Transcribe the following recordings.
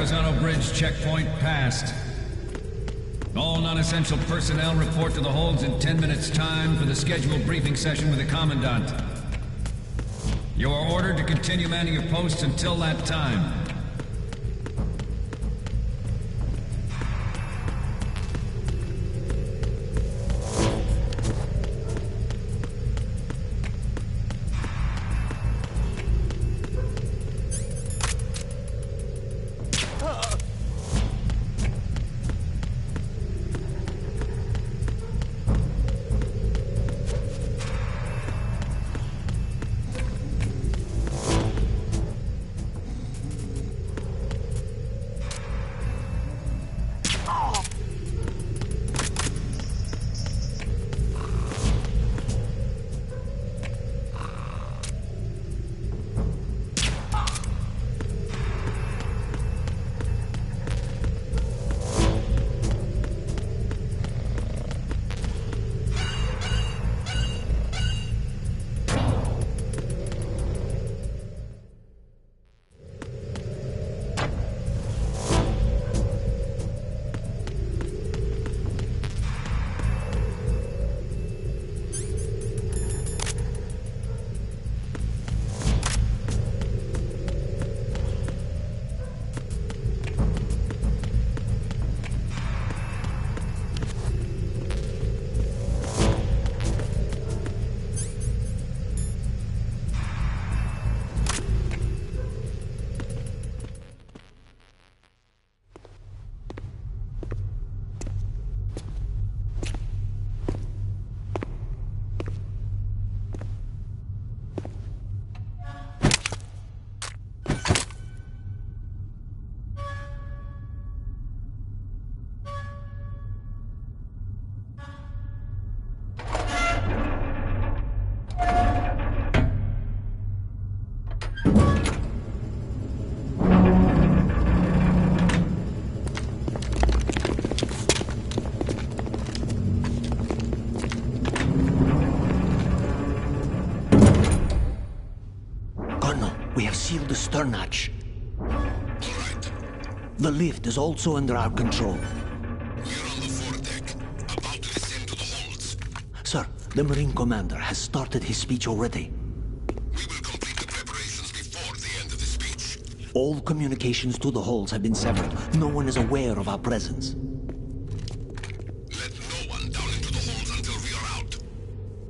Verrazano Bridge checkpoint passed. All non-essential personnel report to the holds in 10 minutes' time for the scheduled briefing session with the Commandant. You are ordered to continue manning your posts until that time. Sealed the stern hatch. All right. The lift is also under our control. We're on the foredeck, about to descend to the holds. Sir, the Marine Commander has started his speech already. We will complete the preparations before the end of the speech. All communications to the holds have been severed. No one is aware of our presence. Let no one down into the holds until we are out.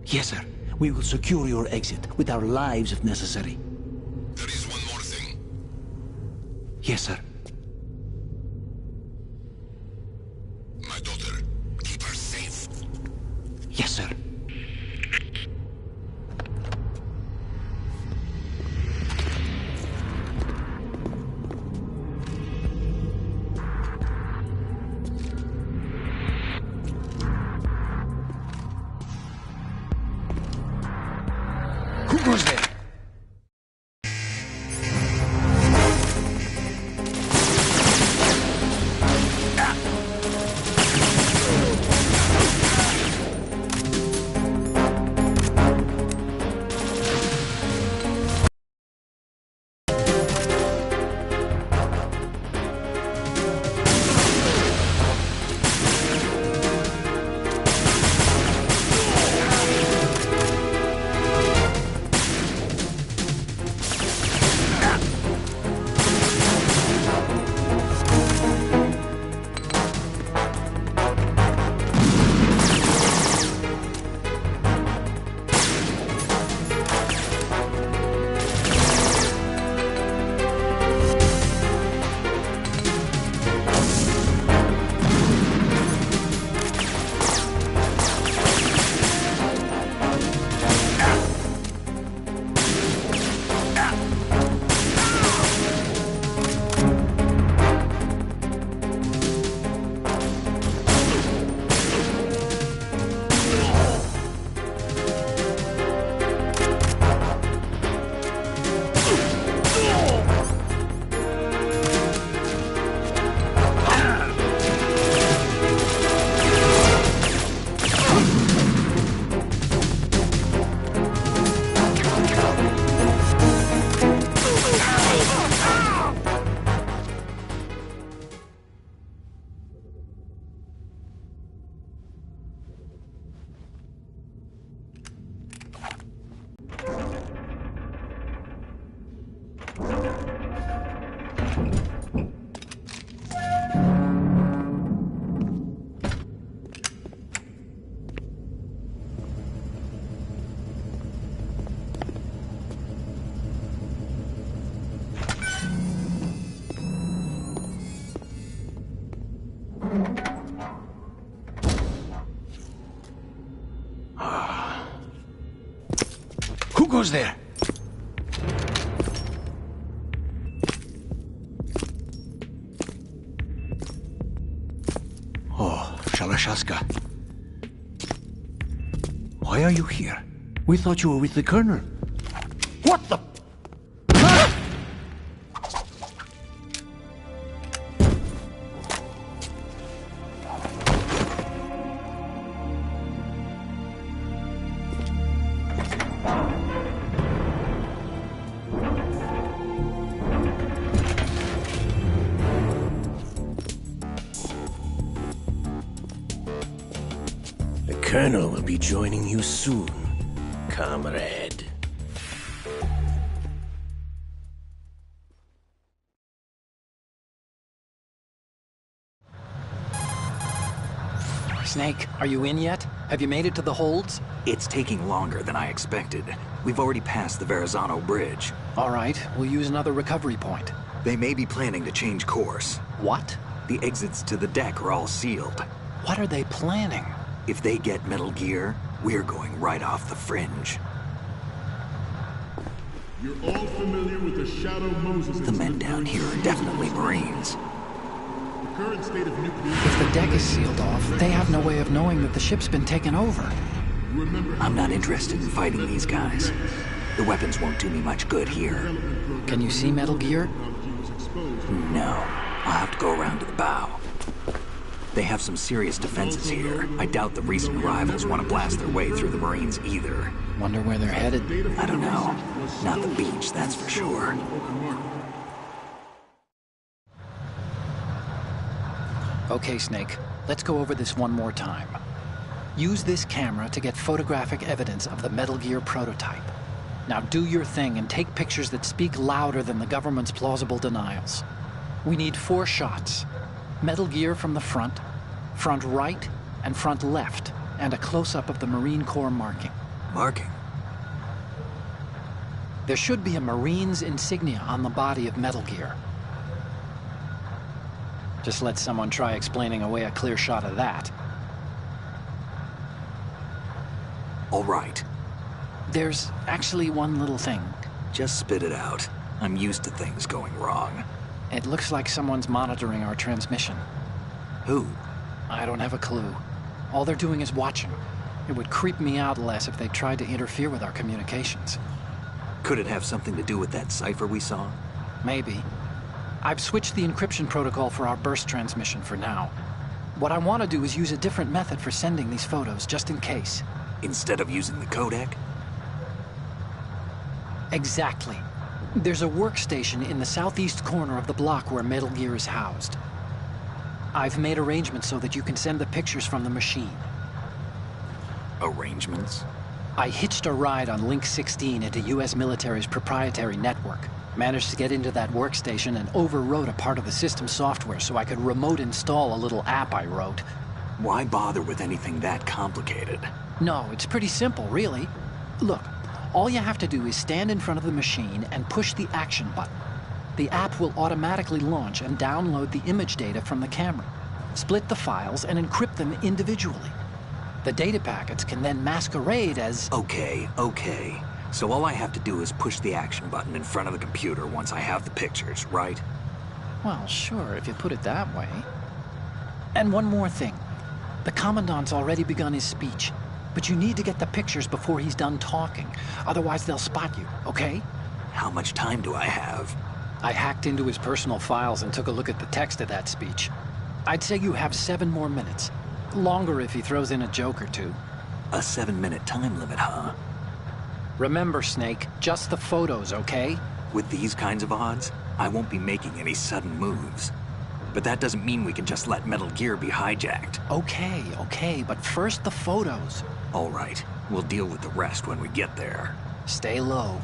Yes, sir. We will secure your exit, with our lives if necessary. There is one more thing. Yes, sir. My daughter, keep her safe. Yes, sir. Who goes there? Who goes there? Oh, Shalashaska. Why are you here? We thought you were with the Colonel. What the... The Colonel will be joining you soon, comrade. Snake, are you in yet? Have you made it to the holds? It's taking longer than I expected. We've already passed the Verrazano Bridge. All right, we'll use another recovery point. They may be planning to change course. What? The exits to the deck are all sealed. What are they planning? If they get Metal Gear, we're going right off the fringe. You're all familiar with the Shadow Moses The men down here are definitely Marines. The current state of nuclear... If the deck is sealed off, they have no way of knowing that the ship's been taken over. I'm not interested in fighting these guys. The weapons won't do me much good here. Can you see Metal Gear? No. I'll have to go around to the bow. They have some serious defenses here. I doubt the recent arrivals want to blast their way through the Marines either. Wonder where they're headed. I don't know. Not the beach, that's for sure. Okay, Snake. Let's go over this one more time. Use this camera to get photographic evidence of the Metal Gear prototype. Now do your thing and take pictures that speak louder than the government's plausible denials. We need 4 shots. Metal Gear from the front right, and front left, and a close-up of the Marine Corps marking. Marking? There should be a Marine's insignia on the body of Metal Gear. Just let someone try explaining away a clear shot of that. All right. There's actually one little thing. Just spit it out. I'm used to things going wrong. It looks like someone's monitoring our transmission. Who? I don't have a clue. All they're doing is watching. It would creep me out less if they tried to interfere with our communications. Could it have something to do with that cipher we saw? Maybe. I've switched the encryption protocol for our burst transmission for now. What I want to do is use a different method for sending these photos, just in case. Instead of using the codec? Exactly. There's a workstation in the southeast corner of the block where Metal Gear is housed. I've made arrangements so that you can send the pictures from the machine. Arrangements? I hitched a ride on Link 16 into US military's proprietary network. Managed to get into that workstation and overwrote a part of the system software so I could remote install a little app I wrote. Why bother with anything that complicated? No, it's pretty simple, really. Look, all you have to do is stand in front of the machine and push the action button. The app will automatically launch and download the image data from the camera, split the files, and encrypt them individually. The data packets can then masquerade as... Okay. So all I have to do is push the action button in front of the computer once I have the pictures, right? Well, sure, if you put it that way. And one more thing. The Commandant's already begun his speech, but you need to get the pictures before he's done talking. Otherwise, they'll spot you, okay? How much time do I have? I hacked into his personal files and took a look at the text of that speech. I'd say you have 7 more minutes. Longer if he throws in a joke or two. A 7-minute time limit, huh? Remember, Snake, just the photos, okay? With these kinds of odds, I won't be making any sudden moves. But that doesn't mean we can just let Metal Gear be hijacked. Okay, but first the photos. All right, we'll deal with the rest when we get there. Stay low.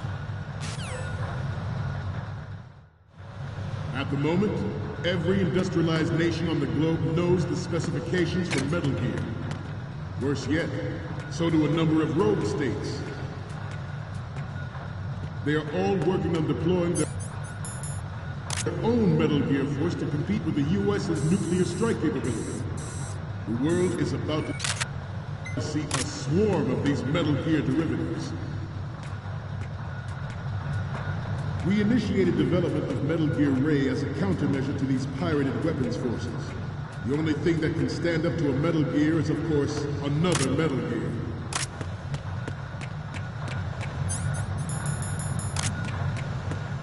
At the moment, every industrialized nation on the globe knows the specifications for Metal Gear. Worse yet, so do a number of rogue states. They are all working on deploying their own Metal Gear force to compete with the U.S.'s nuclear strike capability. The world is about to see a swarm of these Metal Gear derivatives. We initiated development of Metal Gear Ray as a countermeasure to these pirated weapons forces. The only thing that can stand up to a Metal Gear is, of course, another Metal Gear.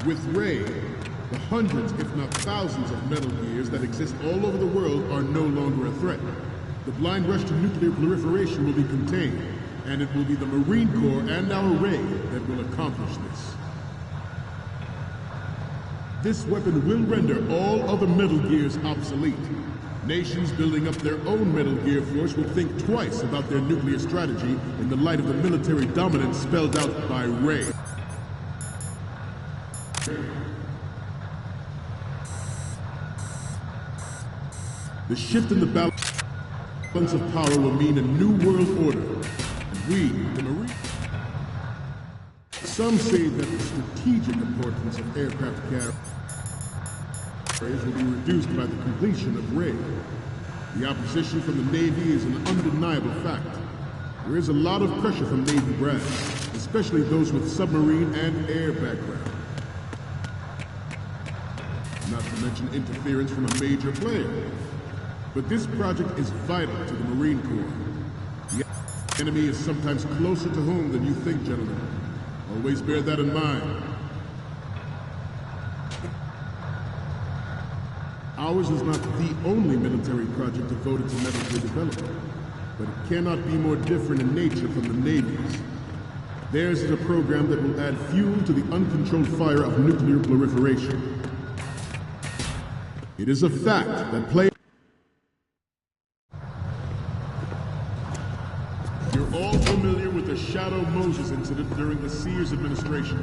With Ray, the hundreds, if not thousands, of Metal Gears that exist all over the world are no longer a threat. The blind rush to nuclear proliferation will be contained, and it will be the Marine Corps and our Ray that will accomplish this. This weapon will render all other Metal Gears obsolete. Nations building up their own Metal Gear force will think twice about their nuclear strategy in the light of the military dominance spelled out by Ray. The shift in the balance of power will mean a new world order. And we, the Marine... Some say that the strategic importance of aircraft carriers will be reduced by the completion of Ray. The opposition from the Navy is an undeniable fact. There is a lot of pressure from Navy brass, especially those with submarine and air background. Not to mention interference from a major player. But this project is vital to the Marine Corps. The enemy is sometimes closer to home than you think, gentlemen. Always bear that in mind. Ours is not the only military project devoted to Metal Gear development, but it cannot be more different in nature from the Navy's. Theirs is a program that will add fuel to the uncontrolled fire of nuclear proliferation. It is a fact that players... You're all familiar with the Shadow Moses incident during the Sears administration.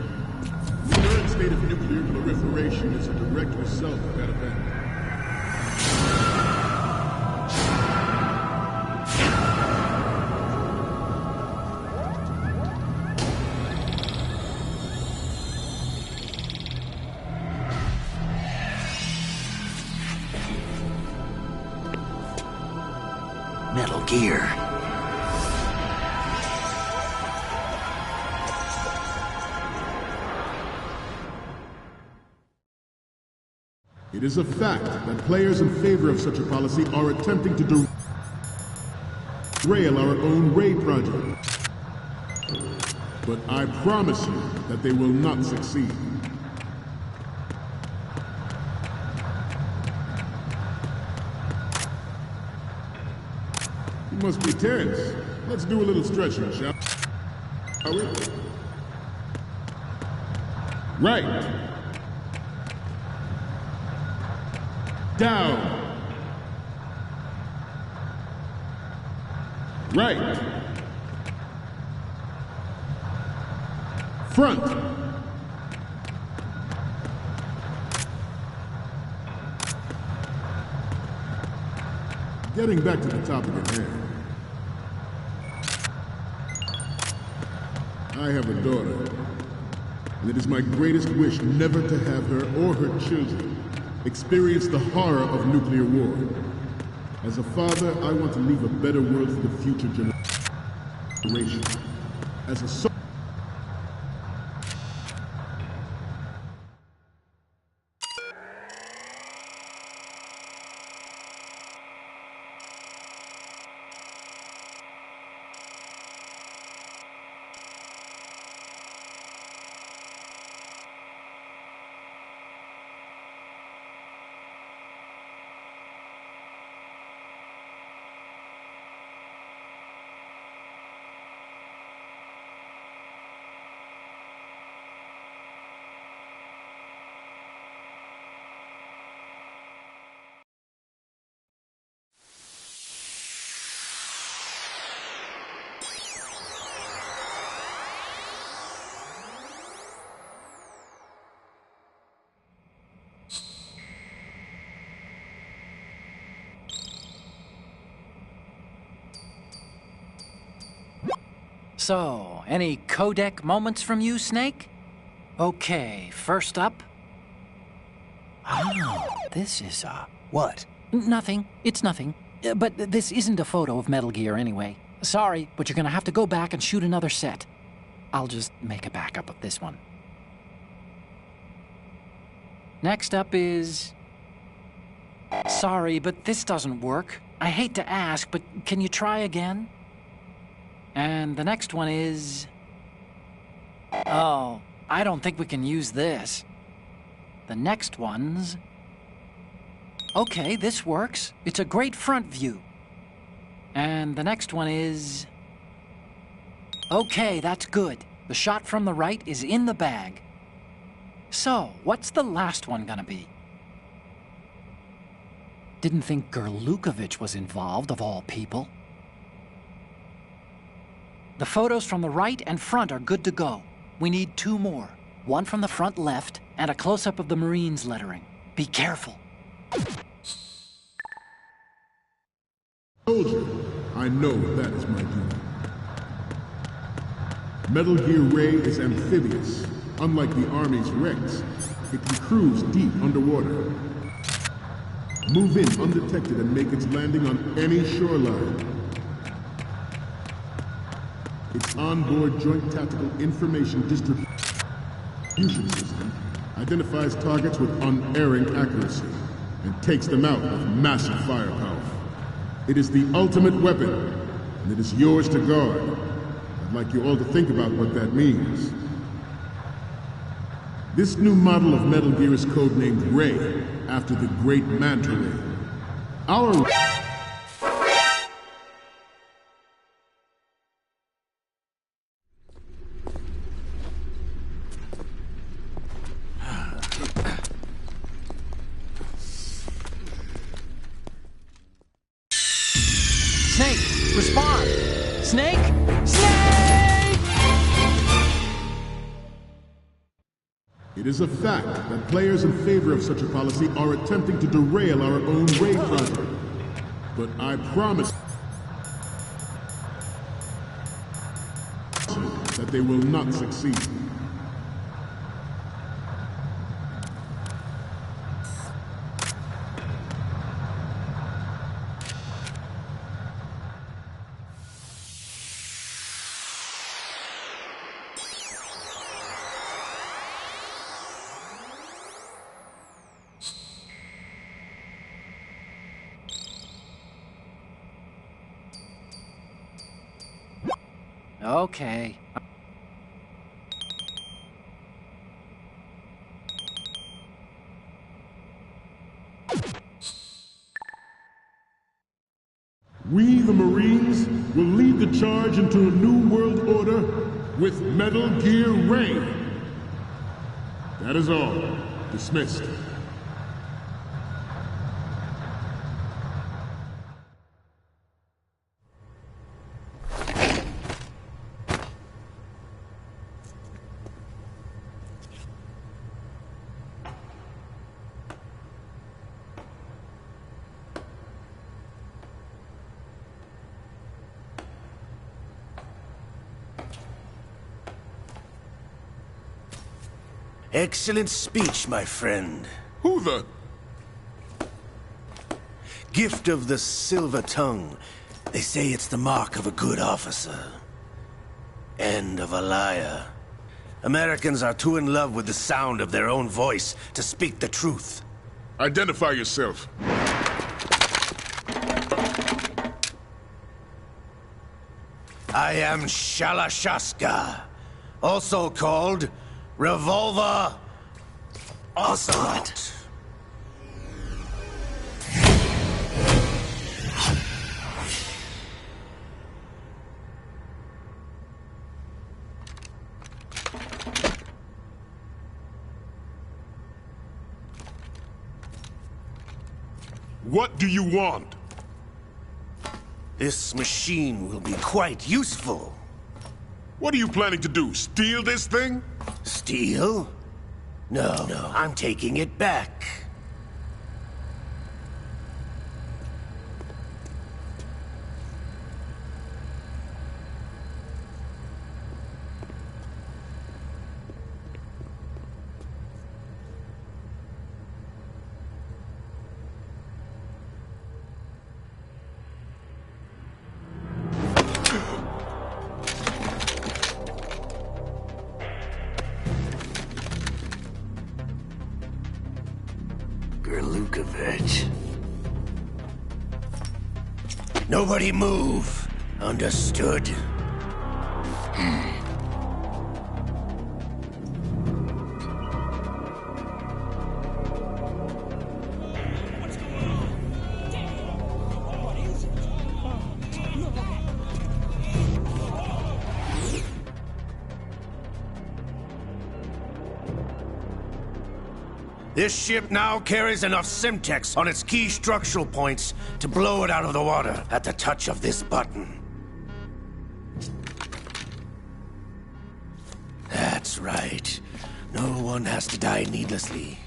The current state of nuclear proliferation is a direct result of that event. Metal Gear. It is a fact that players in favor of such a policy are attempting to derail our own Ray project. But I promise you that they will not succeed. You must be Terrence. Let's do a little stretching, shall we? Right. Down. Right. Front. Getting back to the topic at hand. I have a daughter, and it is my greatest wish never to have her or her children experience the horror of nuclear war. As a father, I want to leave a better world for the future generation. As a son, So, any codec moments from you, Snake? Okay, first up. Oh, this is, What? Nothing. It's nothing. But this isn't a photo of Metal Gear anyway. Sorry, but you're gonna have to go back and shoot another set. I'll just make a backup of this one. Next up is... Sorry, but this doesn't work. I hate to ask, but can you try again? And the next one is... Oh, I don't think we can use this. The next one's... Okay, this works. It's a great front view. And the next one is... Okay, that's good. The shot from the right is in the bag. So, what's the last one gonna be? Didn't think Gerlukovich was involved, of all people. The photos from the right and front are good to go. We need 2 more. One from the front left, and a close-up of the Marines lettering. Be careful. Soldier, I know that is my duty. Metal Gear Ray is amphibious. Unlike the Army's Rex, it can cruise deep underwater. Move in undetected and make its landing on any shoreline. Its onboard Joint Tactical Information Distribution System identifies targets with unerring accuracy and takes them out with massive firepower. It is the ultimate weapon, and it is yours to guard. I'd like you all to think about what that means. This new model of Metal Gear is codenamed Ray, after the great Manta Ray. Our... Snake, respond! Snake! Snake! It is a fact that players in favor of such a policy are attempting to derail our own Ray project. But I promise that they will not succeed. Okay. We, the Marines, will lead the charge into a new world order with Metal Gear Ray. That is all. Dismissed. Excellent speech, my friend. Who the... Gift of the silver tongue. They say it's the mark of a good officer. And of a liar. Americans are too in love with the sound of their own voice to speak the truth. Identify yourself. I am Shalashaska, also called Revolver Ocelot. What do you want? This machine will be quite useful. What are you planning to do? Steal this thing? Steal? No, I'm taking it back. Lukovich. Nobody move. Understood? This ship now carries enough Simtex on its key structural points to blow it out of the water at the touch of this button. That's right. No one has to die needlessly.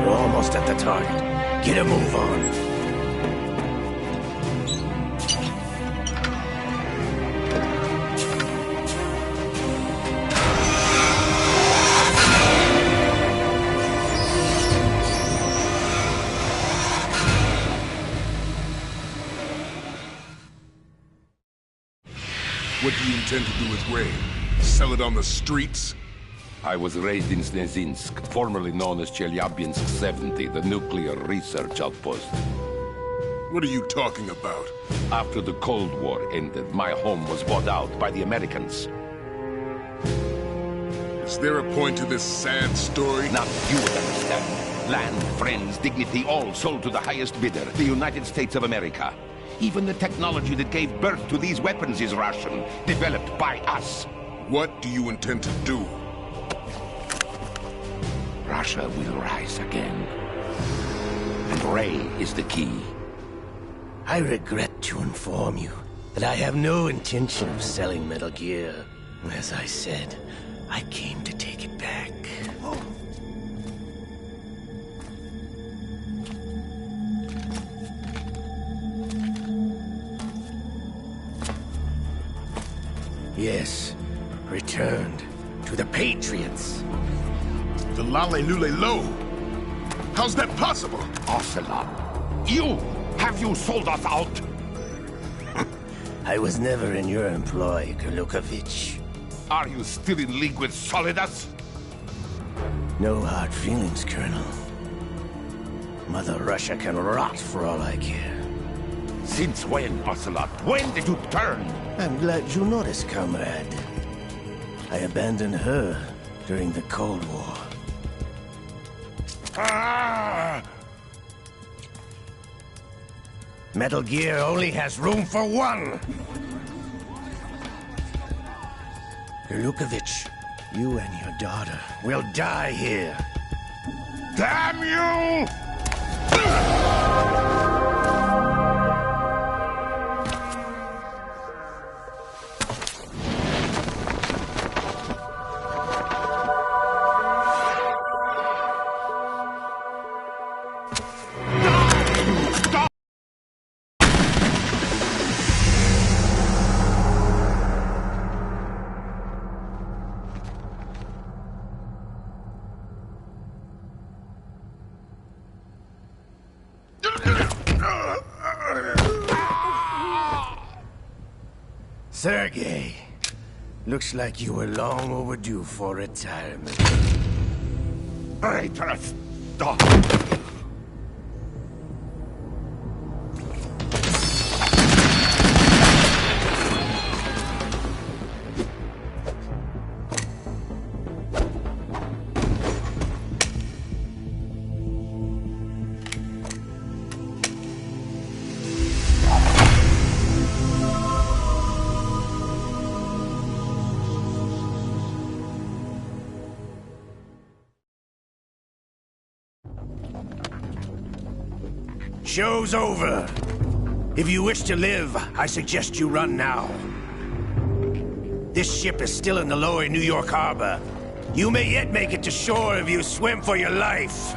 We're almost at the target. Get a move on. What do you intend to do with Ray? Sell it on the streets? I was raised in Snezinsk, formerly known as Chelyabinsk 70, the nuclear research outpost. What are you talking about? After the Cold War ended, my home was bought out by the Americans. Is there a point to this sad story? Not you would understand. Land, friends, dignity, all sold to the highest bidder, the United States of America. Even the technology that gave birth to these weapons is Russian, developed by us. What do you intend to do? Russia will rise again. And Ray is the key. I regret to inform you that I have no intention of selling Metal Gear. As I said, I came to take it back. Yes, returned to the Patriots. The Lale Lule Lo? How's that possible? Ocelot, have you sold us out? I was never in your employ, Kurlukovich. Are you still in league with Solidas? No hard feelings, Colonel. Mother Russia can rot for all I care. Since when, Ocelot? When did you turn? I'm glad you noticed, comrade. I abandoned her during the Cold War. Ah! Metal Gear only has room for one! Kurlukovich, you and your daughter will die here. Damn you! Sergei, looks like you were long overdue for retirement. Traitorous dog! Show's over. If you wish to live, I suggest you run now. This ship is still in the lower New York harbor. You may yet make it to shore if you swim for your life.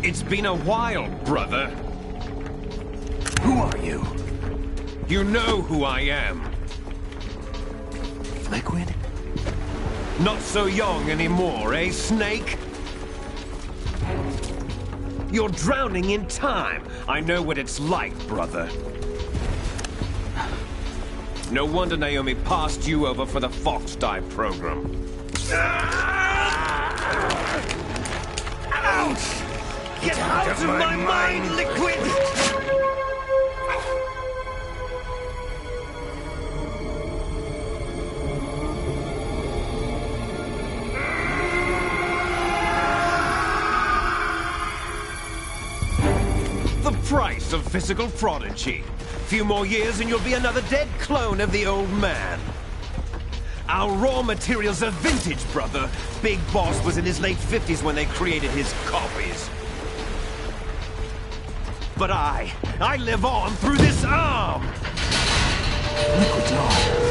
It's been a while, brother. Who are you? You know who I am. Liquid? Not so young anymore, eh, Snake? You're drowning in time. I know what it's like, brother. No wonder Naomi passed you over for the Fox Dive program. Ouch! Get out of my mind, Liquid! The price of physical prodigy. Few more years and you'll be another dead clone of the old man. Our raw materials are vintage, brother. Big Boss was in his late 50s when they created his copies. But I live on through this arm! Liquid's on.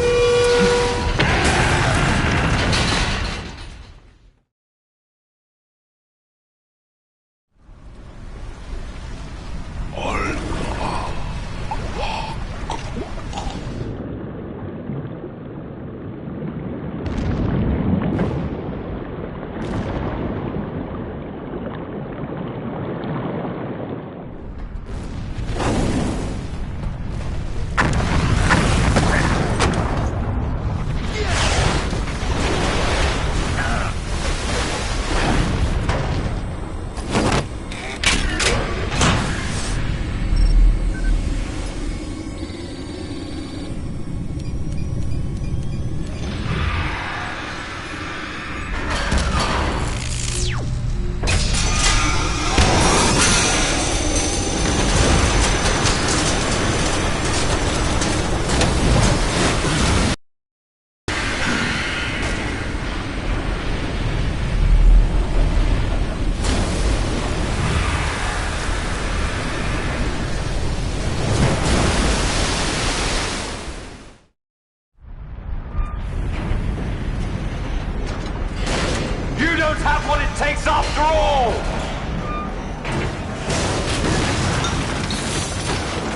Have what it takes after all!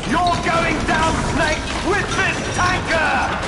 You're going down, Snake, with this tanker!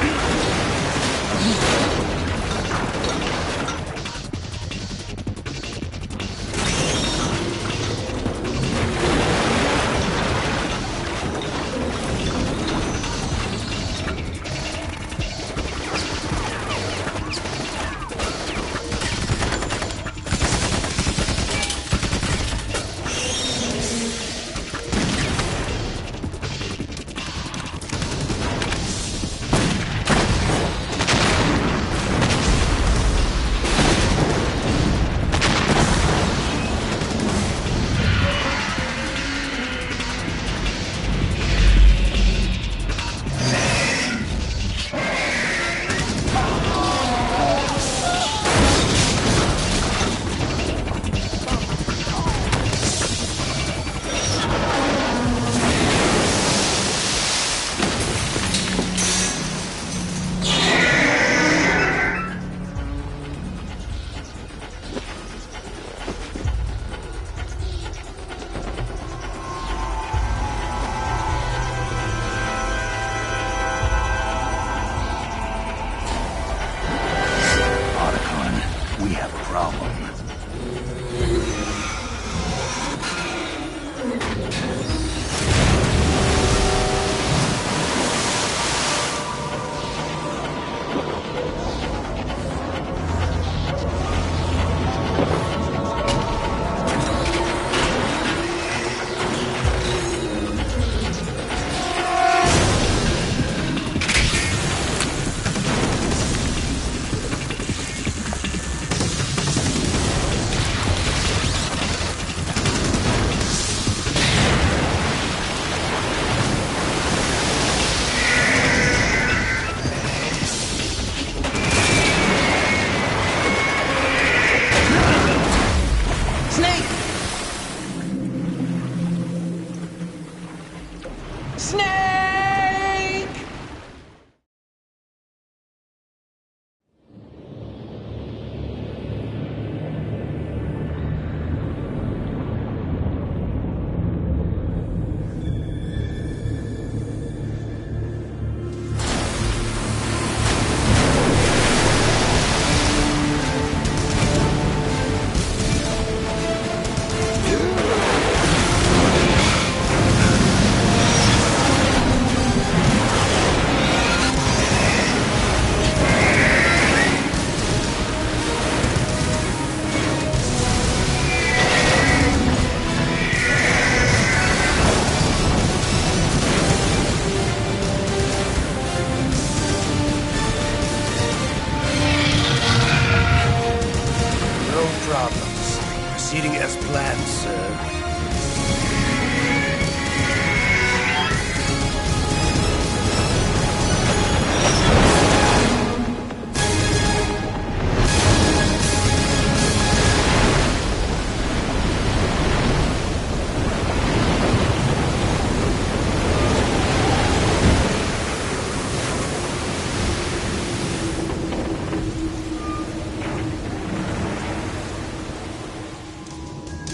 proceeding as planned, sir.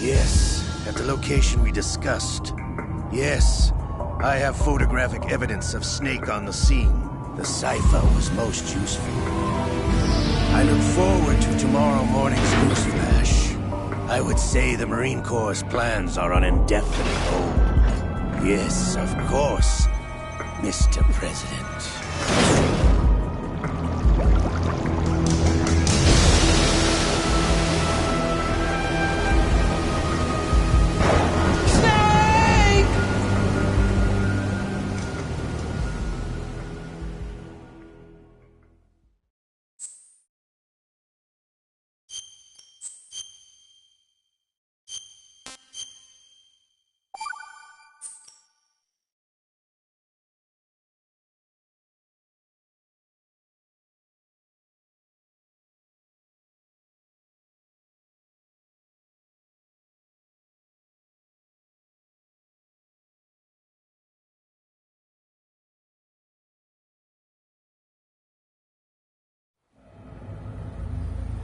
Yes, at the location we discussed. Yes, I have photographic evidence of Snake on the scene. The cipher was most useful. I look forward to tomorrow morning's news flash. I would say the Marine Corps' plans are on indefinite hold. Yes, of course, Mr. President.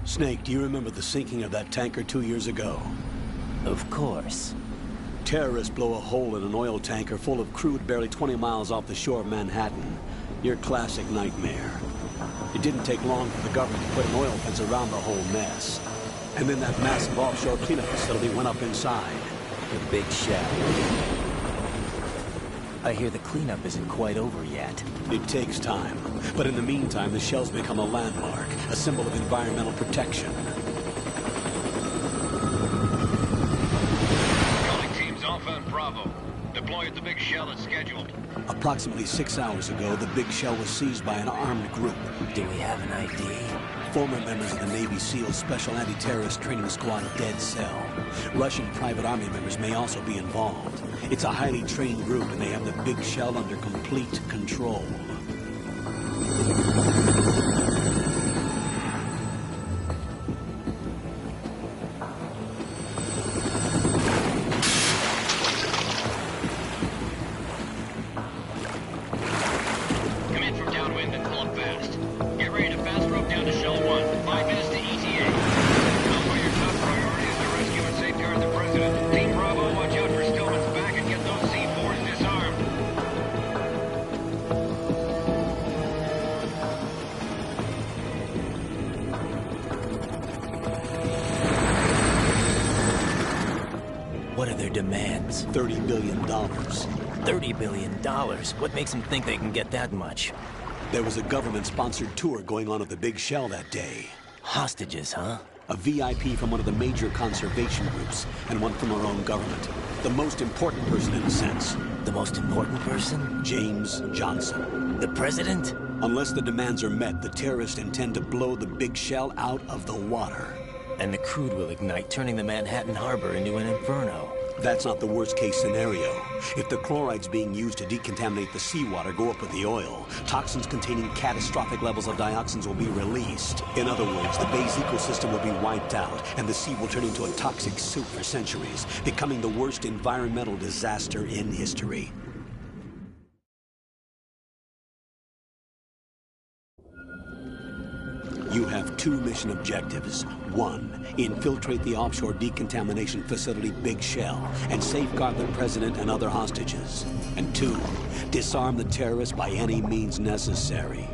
Snake, do you remember the sinking of that tanker 2 years ago? Of course. Terrorists blow a hole in an oil tanker full of crude barely 20 miles off the shore of Manhattan. Your classic nightmare. It didn't take long for the government to put an oil fence around the whole mess. And then that massive offshore cleanup facility went up inside. The Big Shell. I hear the cleanup isn't quite over yet. It takes time. But in the meantime, the shell's become a landmark, a symbol of environmental protection. Calling teams Alpha and Bravo. Deploy at the Big Shell as scheduled. Approximately 6 hours ago, the Big Shell was seized by an armed group. Do we have an ID? Former members of the Navy SEAL Special Anti-Terrorist Training Squad Dead Cell. Russian private army members may also be involved. It's a highly trained group, and they have the Big Shell under complete control. Come in from downwind and pull up fast. Get ready to fast rope down to Shell 1. 5 minutes to ETA. Alpha, your top priority is to rescue and safeguard the President. Team Bravo, watch out for Stillman's back and get those C4s disarmed. What are their demands? $30 billion. $30 billion? What makes them think they can get that much? There was a government-sponsored tour going on at the Big Shell that day. Hostages, huh? A VIP from one of the major conservation groups, and one from our own government. The most important person in a sense. The most important person? James Johnson. The President? Unless the demands are met, the terrorists intend to blow the Big Shell out of the water. And the crude will ignite, turning the Manhattan Harbor into an inferno. That's not the worst-case scenario. If the chlorides being used to decontaminate the seawater go up with the oil, toxins containing catastrophic levels of dioxins will be released. In other words, the bay's ecosystem will be wiped out, and the sea will turn into a toxic soup for centuries, becoming the worst environmental disaster in history. You have 2 mission objectives. 1, infiltrate the offshore decontamination facility Big Shell and safeguard the President and other hostages. And 2, disarm the terrorists by any means necessary.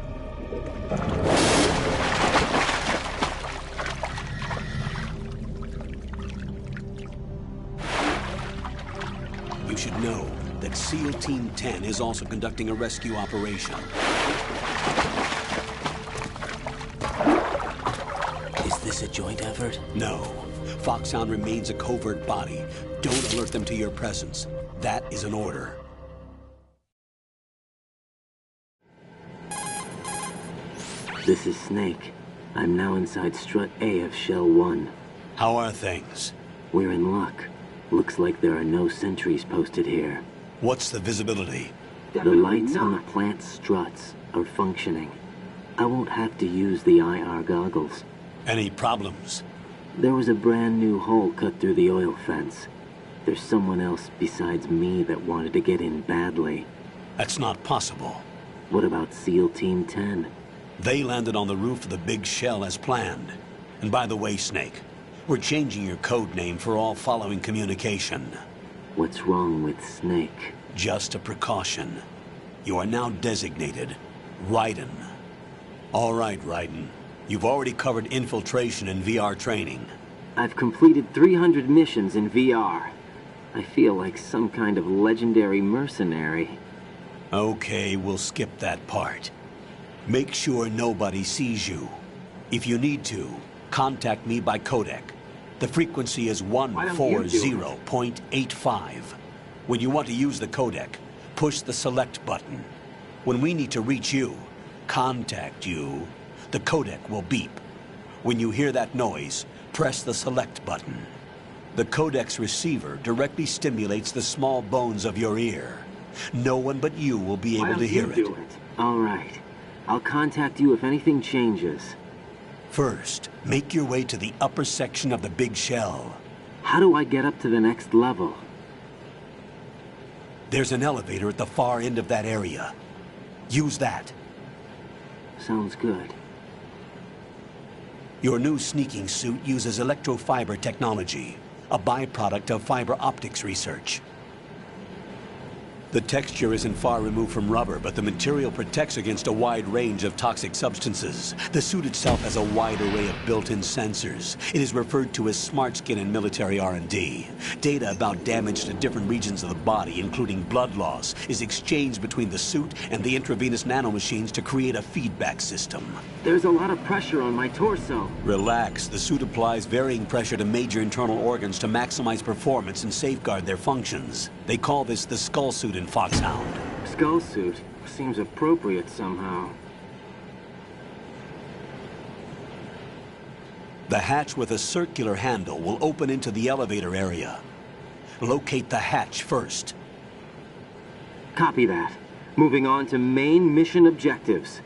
You should know that SEAL Team 10 is also conducting a rescue operation. Is this a joint effort? No. Foxhound remains a covert body. Don't alert them to your presence. That is an order. This is Snake. I'm now inside Strut A of Shell 1. How are things? We're in luck. Looks like there are no sentries posted here. What's the visibility? The lights on the plant struts are functioning. I won't have to use the IR goggles. Any problems? There was a brand new hole cut through the oil fence. There's someone else besides me that wanted to get in badly. That's not possible. What about SEAL Team 10? They landed on the roof of the big shell as planned. And by the way, Snake, we're changing your code name for all following communication. What's wrong with Snake? Just a precaution. You are now designated Raiden. All right, Raiden. You've already covered infiltration and VR training. I've completed 300 missions in VR. I feel like some kind of legendary mercenary. Okay, we'll skip that part. Make sure nobody sees you. If you need to, contact me by codec. The frequency is 140.85. When you want to use the codec, push the select button. When we need to reach you, contact you, the codec will beep. When you hear that noise, press the select button. The codec's receiver directly stimulates the small bones of your ear. No one but you will be able to hear it. All right. I'll contact you if anything changes. First, make your way to the upper section of the big shell. How do I get up to the next level? There's an elevator at the far end of that area. Use that. Sounds good. Your new sneaking suit uses electrofiber technology, a byproduct of fiber optics research. The texture isn't far removed from rubber, but the material protects against a wide range of toxic substances. The suit itself has a wide array of built-in sensors. It is referred to as smart skin in military R&D. Data about damage to different regions of the body, including blood loss, is exchanged between the suit and the intravenous nanomachines to create a feedback system. There's a lot of pressure on my torso. Relax. The suit applies varying pressure to major internal organs to maximize performance and safeguard their functions. They call this the skull suit in Foxhound. Skull suit seems appropriate somehow. The hatch with a circular handle will open into the elevator area. Locate the hatch first. Copy that. Moving on to main mission objectives.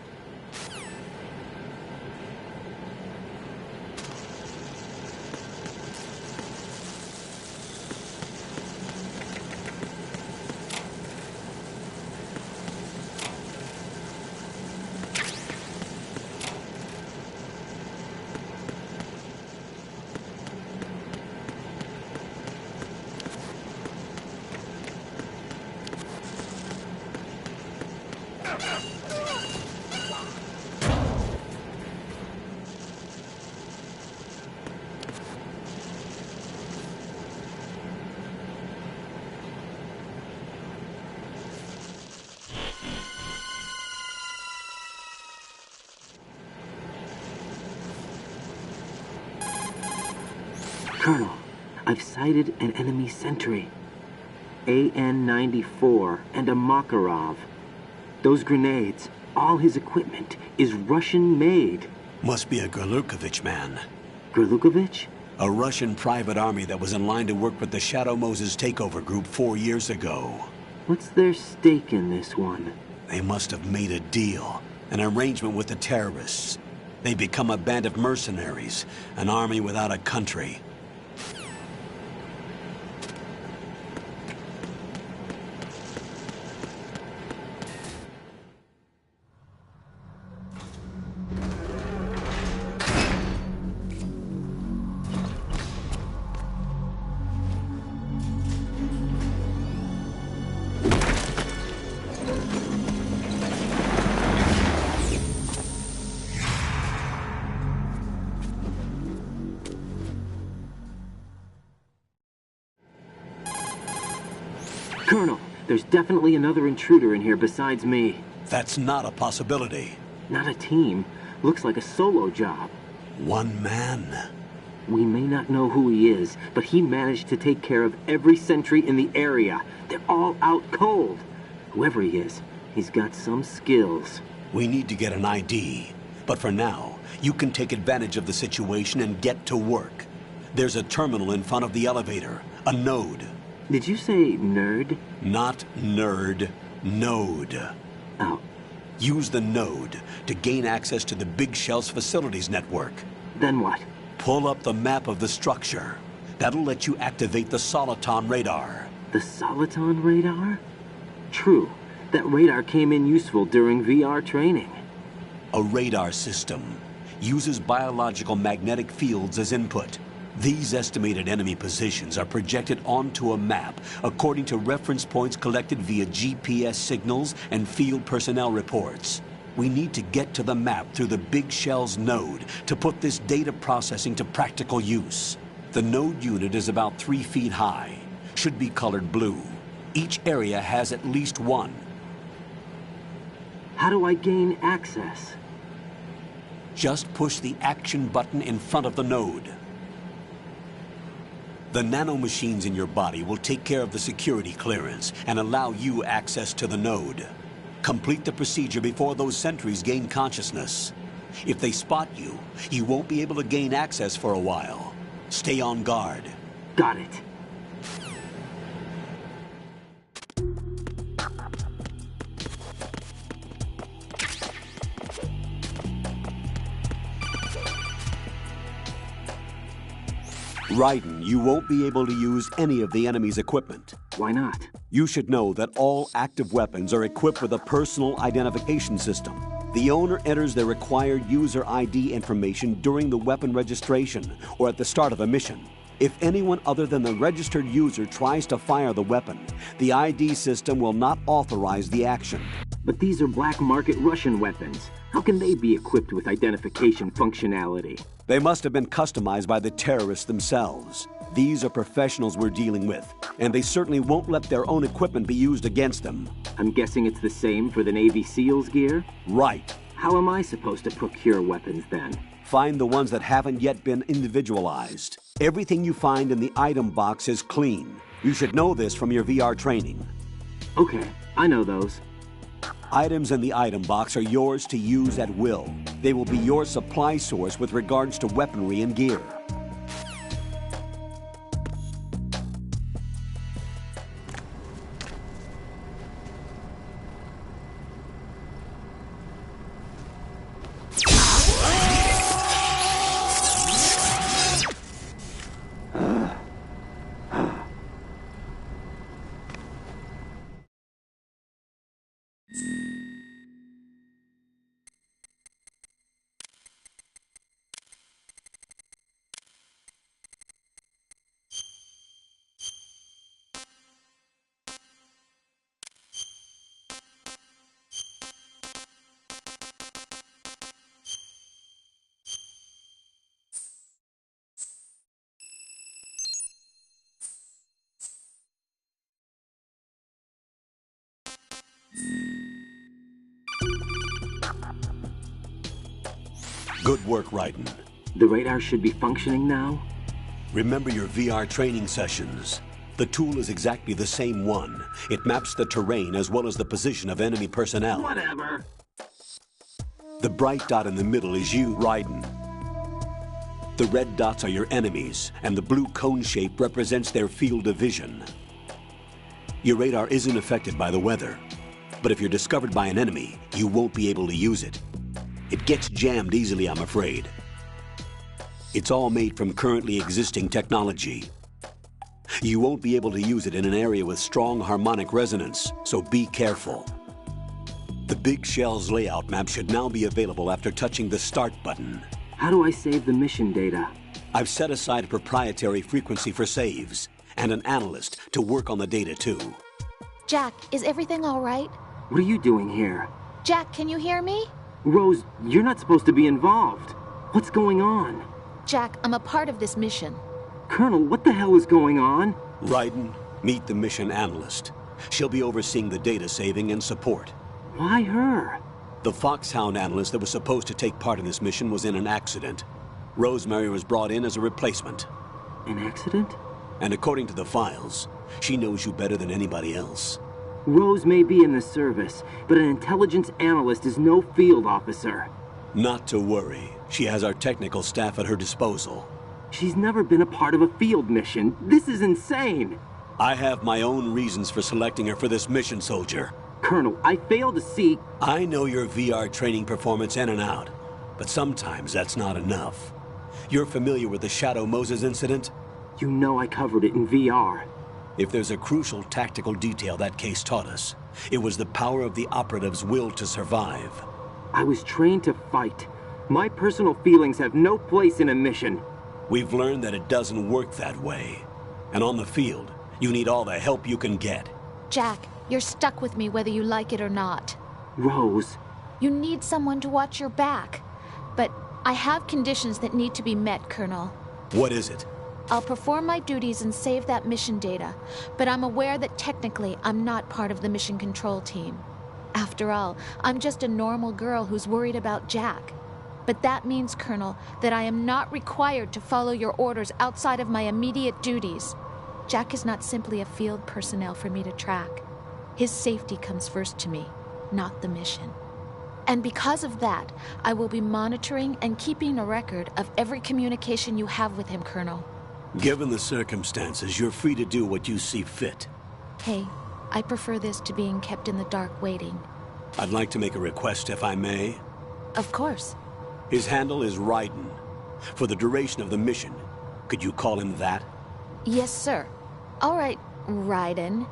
Colonel, I've sighted an enemy sentry. AN-94 and a Makarov. Those grenades, all his equipment, is Russian-made. Must be a Gorlukovich man. Gorlukovich? A Russian private army that was in line to work with the Shadow Moses takeover group 4 years ago. What's their stake in this one? They must have made a deal, an arrangement with the terrorists. They become a band of mercenaries, an army without a country. Colonel, there's definitely another intruder in here besides me. That's not a possibility. Not a team. Looks like a solo job. One man. We may not know who he is, but he managed to take care of every sentry in the area. They're all out cold. Whoever he is, he's got some skills. We need to get an ID. But for now, you can take advantage of the situation and get to work. There's a terminal in front of the elevator. A node. Did you say nerd? Not nerd. Node. Oh. Use the node to gain access to the Big Shell's facilities network. Then what? Pull up the map of the structure. That'll let you activate the Soliton radar. The Soliton radar? True. That radar came in useful during VR training. A radar system uses biological magnetic fields as input. These estimated enemy positions are projected onto a map according to reference points collected via GPS signals and field personnel reports. We need to get to the map through the Big Shell's node to put this data processing to practical use. The node unit is about 3 feet high, should be colored blue. Each area has at least one. How do I gain access? Just push the action button in front of the node. The nanomachines in your body will take care of the security clearance and allow you access to the node. Complete the procedure before those sentries gain consciousness. If they spot you, you won't be able to gain access for a while. Stay on guard. Got it. Raiden, you won't be able to use any of the enemy's equipment. Why not? You should know that all active weapons are equipped with a personal identification system. The owner enters their required user ID information during the weapon registration or at the start of a mission. If anyone other than the registered user tries to fire the weapon, the ID system will not authorize the action. But these are black market Russian weapons. How can they be equipped with identification functionality? They must have been customized by the terrorists themselves. These are professionals we're dealing with, and they certainly won't let their own equipment be used against them. I'm guessing it's the same for the Navy SEALs gear? Right. How am I supposed to procure weapons then? Find the ones that haven't yet been individualized. Everything you find in the item box is clean. You should know this from your VR training. Okay, I know those. Items in the item box are yours to use at will. They will be your supply source with regards to weaponry and gear. Good work, Raiden. The radar should be functioning now? Remember your VR training sessions. The tool is exactly the same one. It maps the terrain as well as the position of enemy personnel. Whatever. The bright dot in the middle is you, Raiden. The red dots are your enemies, and the blue cone shape represents their field of vision. Your radar isn't affected by the weather, but if you're discovered by an enemy, you won't be able to use it. It gets jammed easily, I'm afraid. It's all made from currently existing technology. You won't be able to use it in an area with strong harmonic resonance, so be careful. The Big Shell's layout map should now be available after touching the Start button. How do I save the mission data? I've set aside a proprietary frequency for saves, and an analyst to work on the data too. Jack, is everything all right? What are you doing here? Jack, can you hear me? Rose, you're not supposed to be involved. What's going on? Jack, I'm a part of this mission. Colonel, what the hell is going on? Raiden, meet the mission analyst. She'll be overseeing the data saving and support. Why her? The Foxhound analyst that was supposed to take part in this mission was in an accident. Rosemary was brought in as a replacement. An accident? And according to the files, she knows you better than anybody else. Rose may be in the service, but an intelligence analyst is no field officer. Not to worry. She has our technical staff at her disposal. She's never been a part of a field mission. This is insane! I have my own reasons for selecting her for this mission, soldier. Colonel, I fail to see... I know your VR training performance in and out, but sometimes that's not enough. You're familiar with the Shadow Moses incident? You know I covered it in VR. If there's a crucial tactical detail that case taught us, it was the power of the operative's will to survive. I was trained to fight. My personal feelings have no place in a mission. We've learned that it doesn't work that way. And on the field, you need all the help you can get. Jack, you're stuck with me whether you like it or not. Rose. You need someone to watch your back. But I have conditions that need to be met, Colonel. What is it? I'll perform my duties and save that mission data, but I'm aware that technically I'm not part of the mission control team. After all, I'm just a normal girl who's worried about Jack. But that means, Colonel, that I am not required to follow your orders outside of my immediate duties. Jack is not simply a field personnel for me to track. His safety comes first to me, not the mission. And because of that, I will be monitoring and keeping a record of every communication you have with him, Colonel. Given the circumstances, you're free to do what you see fit. Hey, I prefer this to being kept in the dark waiting. I'd like to make a request, if I may. Of course. His handle is Raiden. For the duration of the mission, could you call him that? Yes, sir. All right, Raiden.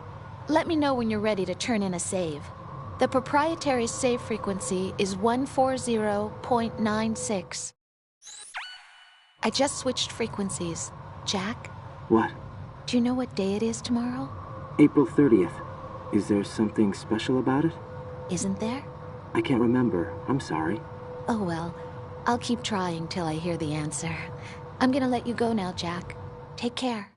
Let me know when you're ready to turn in a save. The proprietary save frequency is 140.96. I just switched frequencies. Jack? What? Do you know what day it is tomorrow? April 30th. Is there something special about it? Isn't there? I can't remember. I'm sorry. Oh well. I'll keep trying till I hear the answer. I'm gonna let you go now, Jack. Take care.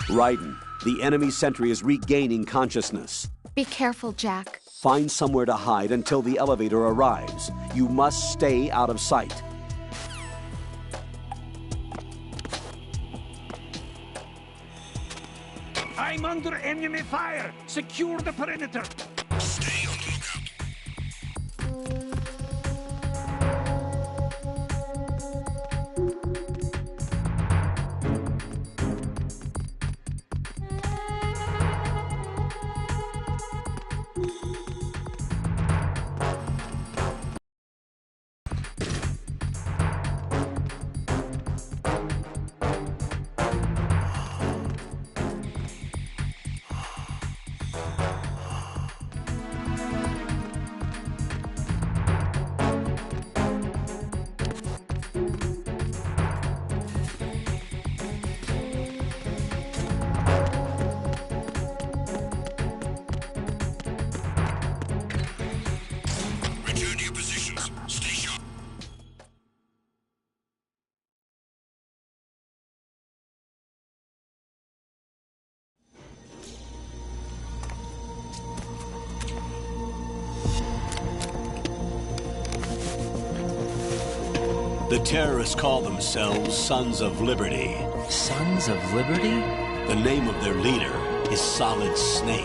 Raiden, the enemy sentry is regaining consciousness. Be careful, Jack. Find somewhere to hide until the elevator arrives. You must stay out of sight. I'm under enemy fire! Secure the perimeter! Stay on the lookout. Return to your positions. Stay sharp. The terrorists call themselves Sons of Liberty. Sons of Liberty? The name of their leader is Solid Snake.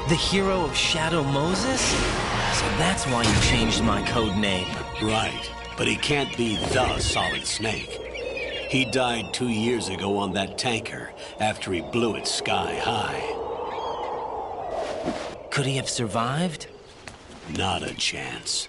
The hero of Shadow Moses? So that's why you changed my code name. Right, but he can't be the Solid Snake. He died 2 years ago on that tanker after he blew it sky high. Could he have survived? Not a chance.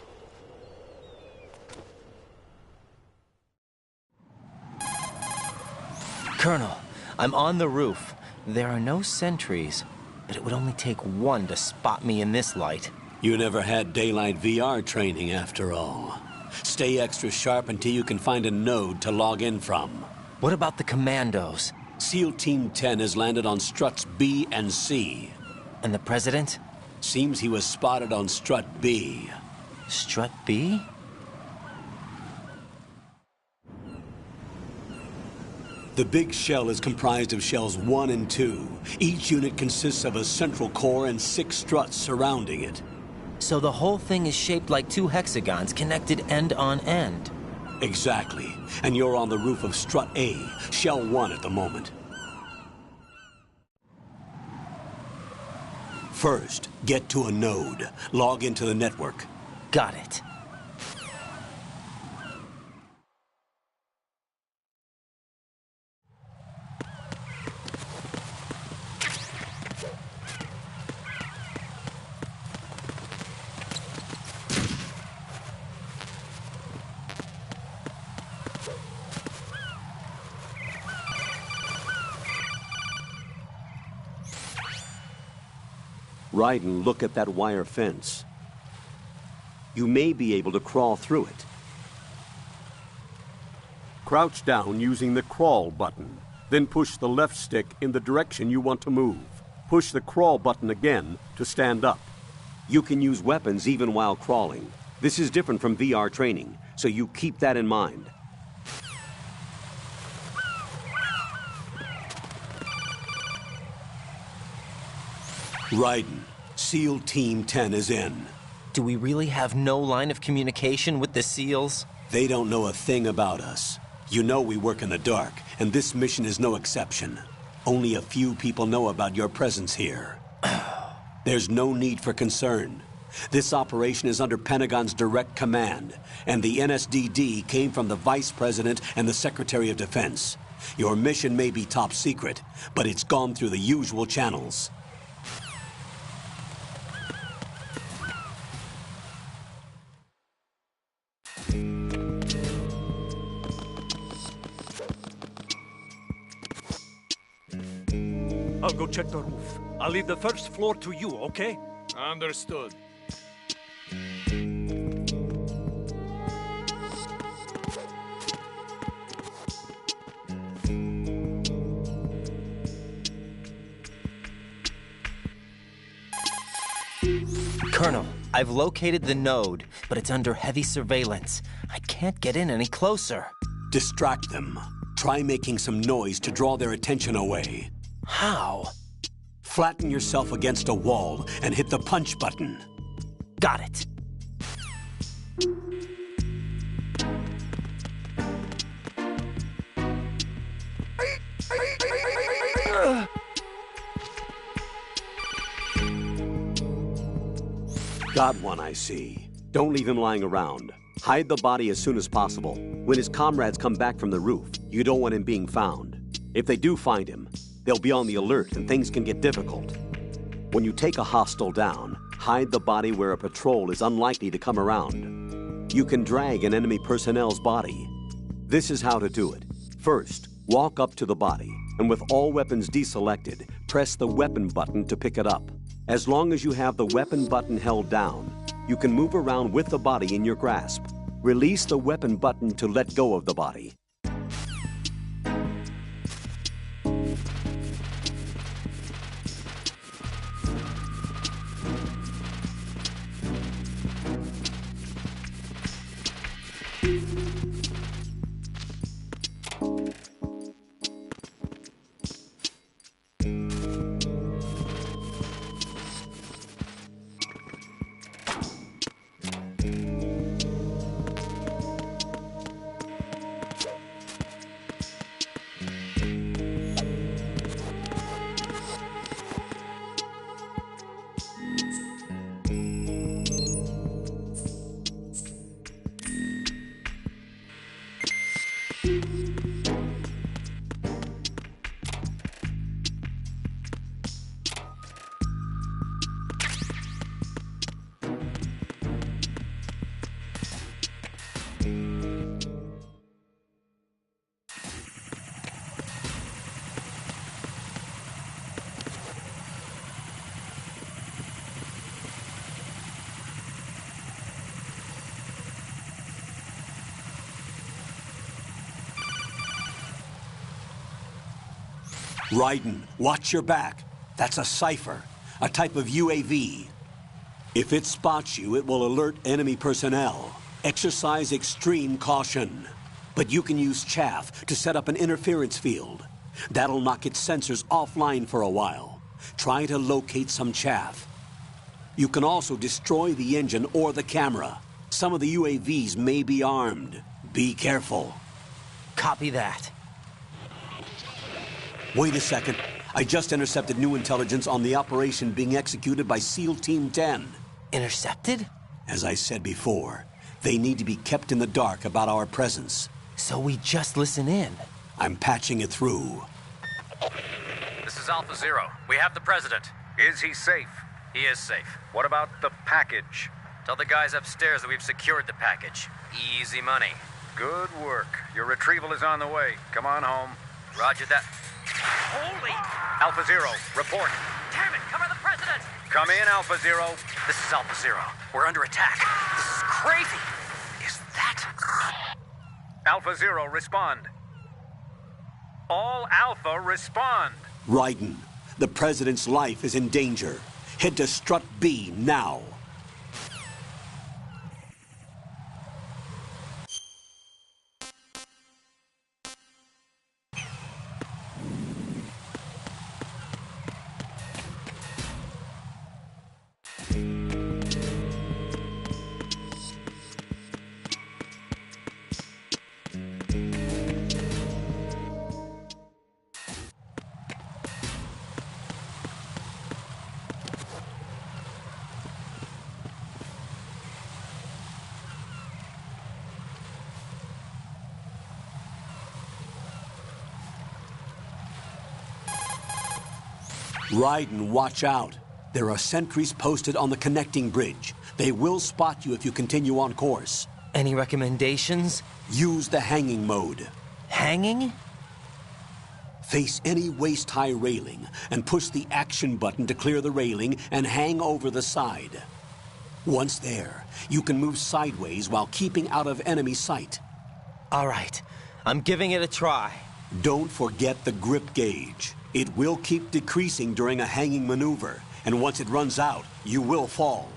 Colonel, I'm on the roof. There are no sentries, but it would only take one to spot me in this light. You never had daylight VR training after all. Stay extra sharp until you can find a node to log in from. What about the commandos? SEAL Team 10 has landed on struts B and C. And the president? Seems he was spotted on strut B. Strut B? The big shell is comprised of shells 1 and 2. Each unit consists of a central core and 6 struts surrounding it. So the whole thing is shaped like 2 hexagons connected end on end. Exactly. And you're on the roof of Strut A, Shell 1 at the moment. First, get to a node. Log into the network. Got it. Raiden, look at that wire fence. You may be able to crawl through it. Crouch down using the crawl button. Then push the left stick in the direction you want to move. Push the crawl button again to stand up. You can use weapons even while crawling. This is different from VR training, so you keep that in mind. Raiden, SEAL Team 10 is in. Do we really have no line of communication with the SEALs? They don't know a thing about us. You know we work in the dark, and this mission is no exception. Only a few people know about your presence here. There's no need for concern. This operation is under Pentagon's direct command, and the NSDD came from the Vice President and the Secretary of Defense. Your mission may be top secret, but it's gone through the usual channels. I'll go check the roof. I'll leave the first floor to you, okay? Understood. Colonel, I've located the node, but it's under heavy surveillance. I can't get in any closer. Distract them. Try making some noise to draw their attention away. How? Flatten yourself against a wall and hit the punch button. Got it. Got one, I see. Don't leave him lying around. Hide the body as soon as possible. When his comrades come back from the roof, you don't want him being found. If they do find him, they'll be on the alert and things can get difficult. When you take a hostile down, hide the body where a patrol is unlikely to come around. You can drag an enemy personnel's body. This is how to do it. First, walk up to the body, and with all weapons deselected, press the weapon button to pick it up. As long as you have the weapon button held down, you can move around with the body in your grasp. Release the weapon button to let go of the body. Raiden, watch your back. That's a cipher, a type of UAV. If it spots you, it will alert enemy personnel. Exercise extreme caution. But you can use chaff to set up an interference field. That'll knock its sensors offline for a while. Try to locate some chaff. You can also destroy the engine or the camera. Some of the UAVs may be armed. Be careful. Copy that. Wait a second. I just intercepted new intelligence on the operation being executed by SEAL Team 10. Intercepted? As I said before, they need to be kept in the dark about our presence. So we just listen in. I'm patching it through. This is Alpha Zero. We have the President. Is he safe? He is safe. What about the package? Tell the guys upstairs that we've secured the package. Easy money. Good work. Your retrieval is on the way. Come on home. Roger that. Holy! Alpha Zero, report. Damn it! Cover the President! Come in, Alpha Zero. This is Alpha Zero. We're under attack. This is crazy. Is that... Alpha Zero, respond. All Alpha, respond. Raiden, the President's life is in danger. Head to Strut B now. Raiden, watch out. There are sentries posted on the connecting bridge. They will spot you if you continue on course. Any recommendations? Use the hanging mode. Hanging? Face any waist-high railing and push the action button to clear the railing and hang over the side. Once there, you can move sideways while keeping out of enemy sight. All right. I'm giving it a try. Don't forget the grip gauge. It will keep decreasing during a hanging maneuver, and once it runs out, you will fall.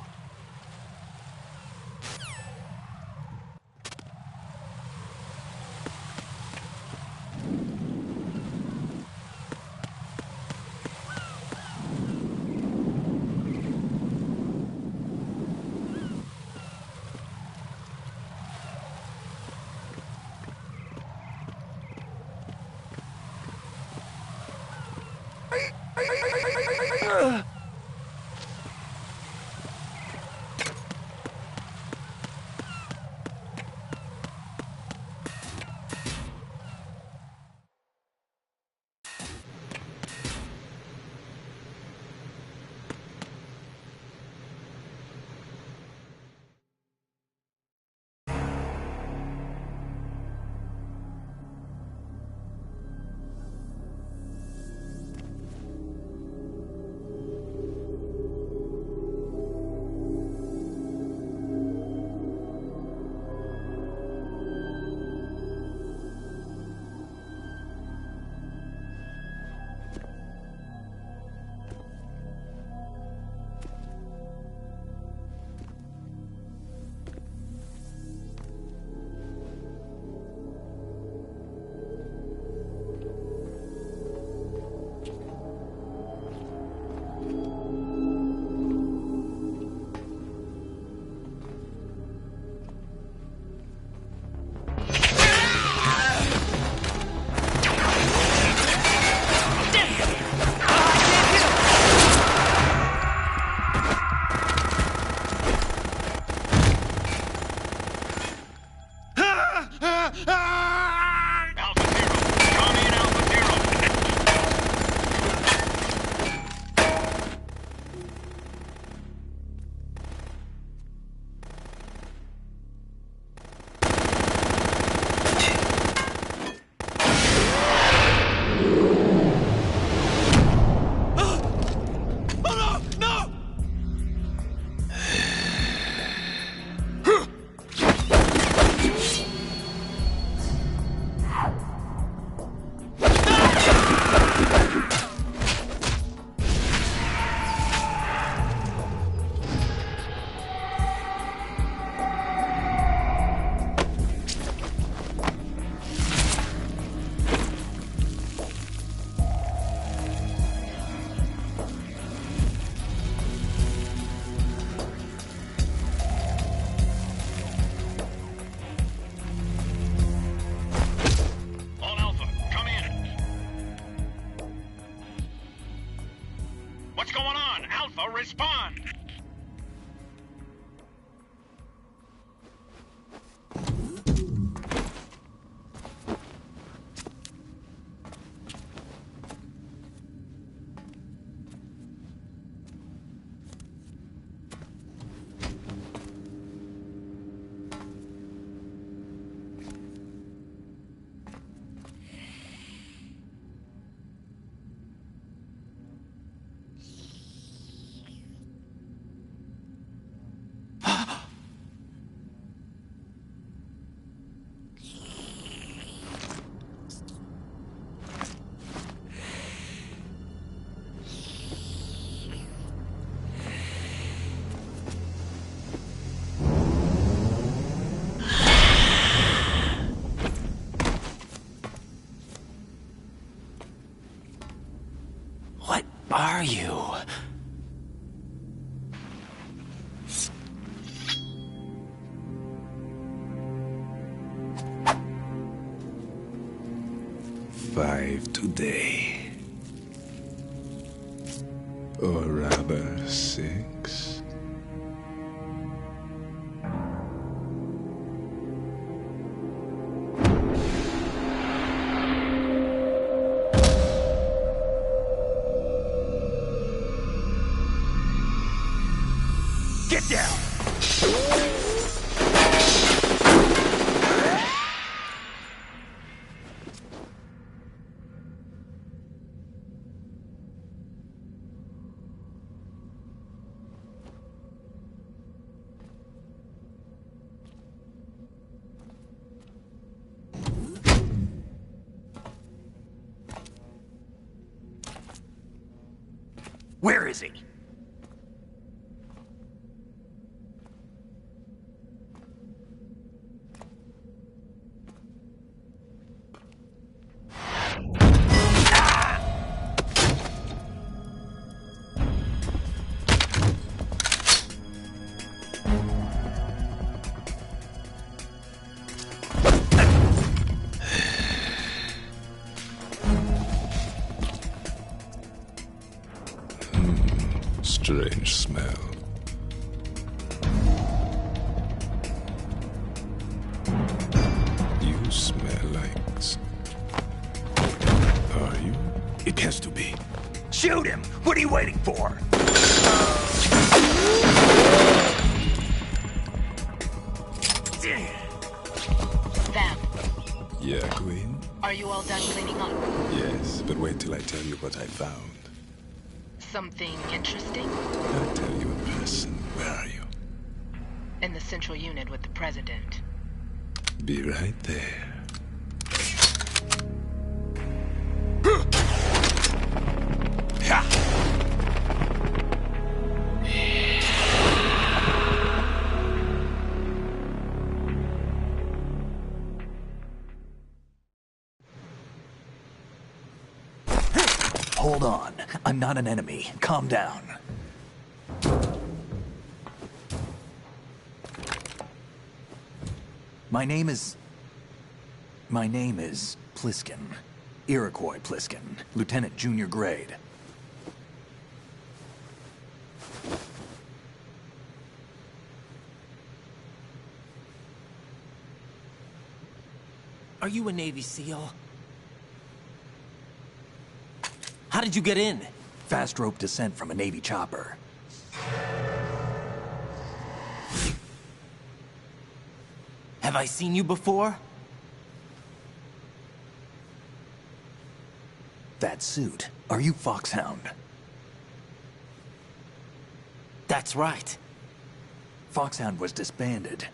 are you? Five today. Or rather, 6. Get down! Where is he? Strange smell. You smell like... Are you? It has to be. Shoot him! What are you waiting for? Sam, Yeah, Queen? are you all done cleaning up? Yes, but wait till I tell you what I found. Something interesting? I'll tell you in person. Where are you? In the central unit with the president. Be right there. Hold on. I'm not an enemy. Calm down. My name is Pliskin. Iroquois Pliskin. Lieutenant Junior Grade. Are you a Navy SEAL? How did you get in? Fast rope descent from a Navy chopper. Have I seen you before? That suit. Are you Foxhound? That's right. Foxhound was disbanded.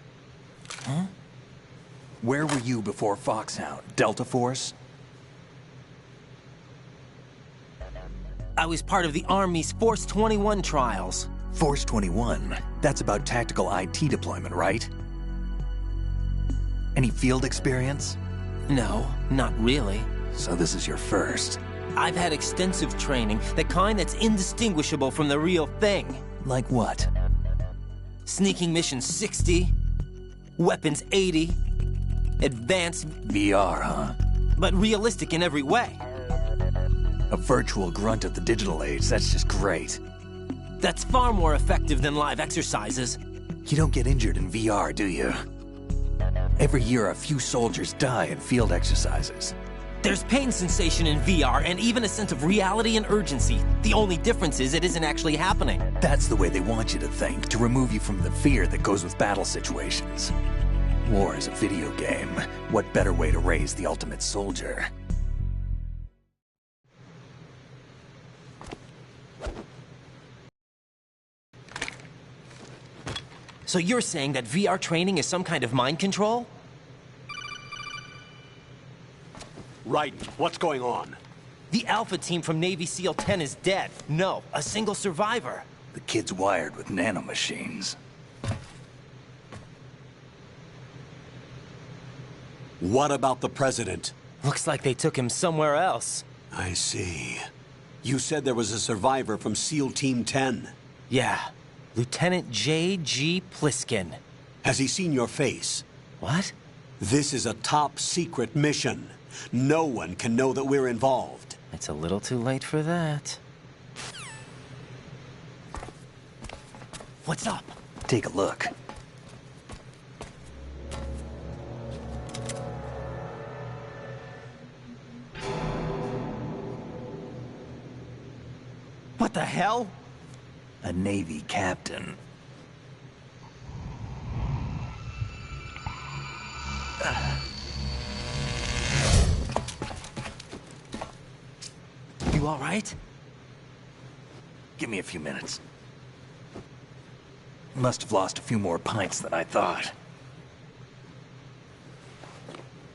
Huh? Where were you before Foxhound? Delta Force? I was part of the Army's Force 21 trials. Force 21? That's about tactical IT deployment, right? Any field experience? No, not really. So this is your first. I've had extensive training, the kind that's indistinguishable from the real thing. Like what? Sneaking mission 60, weapons 80, advanced... VR, huh? But realistic in every way. A virtual grunt of the digital age, that's just great. That's far more effective than live exercises. You don't get injured in VR, do you? Every year, a few soldiers die in field exercises. There's pain sensation in VR, and even a sense of reality and urgency. The only difference is it isn't actually happening. That's the way they want you to think, to remove you from the fear that goes with battle situations. War is a video game. What better way to raise the ultimate soldier? So you're saying that VR training is some kind of mind control? Right. What's going on? The Alpha team from Navy SEAL 10 is dead. No, a single survivor. The kid's wired with nanomachines. What about the president? Looks like they took him somewhere else. I see. You said there was a survivor from SEAL Team 10. Yeah. Lieutenant J.G. Pliskin. Has he seen your face? What? This is a top-secret mission. No one can know that we're involved. It's a little too late for that. What's up? Take a look. What the hell? A Navy captain. You all right? Give me a few minutes. Must have lost a few more pints than I thought.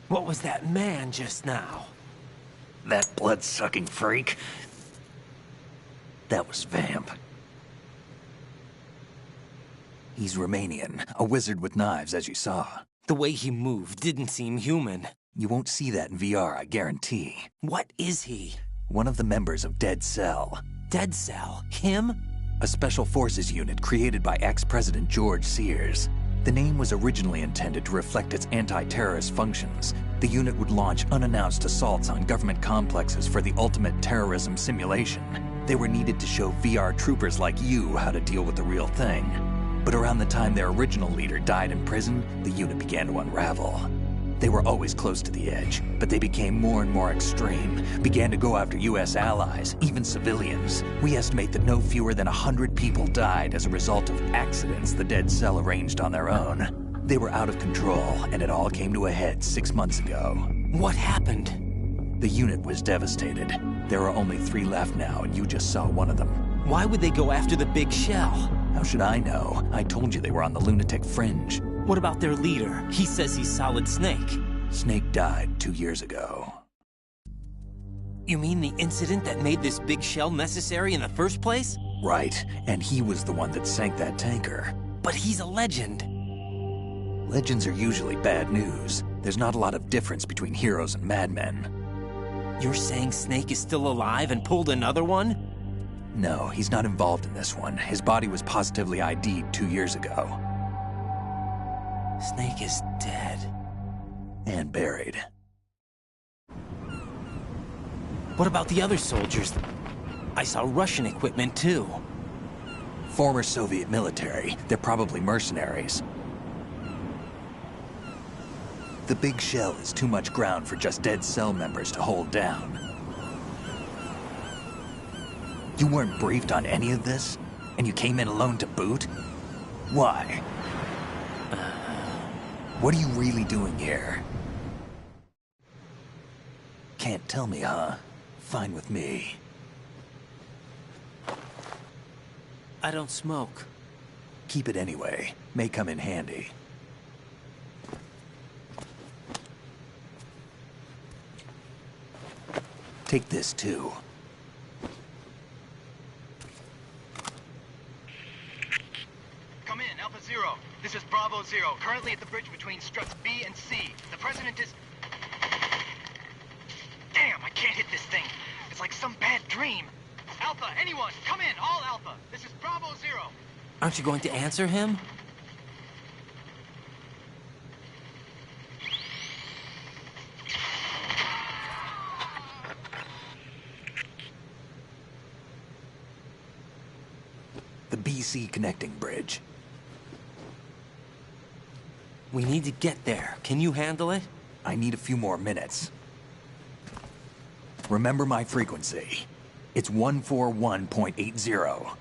What was that man just now? That blood-sucking freak? That was Vamp. He's Romanian, a wizard with knives, as you saw. The way he moved didn't seem human. You won't see that in VR, I guarantee. What is he? One of the members of Dead Cell. Dead Cell? Him? A special forces unit created by ex-President George Sears. The name was originally intended to reflect its anti-terrorist functions. The unit would launch unannounced assaults on government complexes for the ultimate terrorism simulation. They were needed to show VR troopers like you how to deal with the real thing. But around the time their original leader died in prison, the unit began to unravel. They were always close to the edge, but they became more and more extreme, began to go after U.S. allies, even civilians. We estimate that no fewer than 100 people died as a result of accidents the Dead Cell arranged on their own. They were out of control, and it all came to a head 6 months ago. What happened? The unit was devastated. There are only 3 left now, and you just saw one of them. Why would they go after the big shell? How should I know? I told you they were on the lunatic fringe. What about their leader? He says he's Solid Snake. Snake died 2 years ago. You mean the incident that made this big shell necessary in the first place? Right, and he was the one that sank that tanker. But he's a legend. Legends are usually bad news. There's not a lot of difference between heroes and madmen. You're saying Snake is still alive and pulled another one? No, he's not involved in this one. His body was positively ID'd 2 years ago. Snake is dead. And buried. What about the other soldiers? I saw Russian equipment too. Former Soviet military. They're probably mercenaries. The big shell is too much ground for just Dead Cell members to hold down. You weren't briefed on any of this? And you came in alone to boot? Why? What are you really doing here? Can't tell me, huh? Fine with me. I don't smoke. Keep it anyway. May come in handy. Take this too. Come in, Alpha Zero. This is Bravo Zero, currently at the bridge between struts B and C. The President is... Damn, I can't hit this thing. It's like some bad dream. Alpha, anyone, come in, all Alpha. This is Bravo Zero. Aren't you going to answer him? The BC connecting bridge. We need to get there. Can you handle it? I need a few more minutes. Remember my frequency. It's 141.80.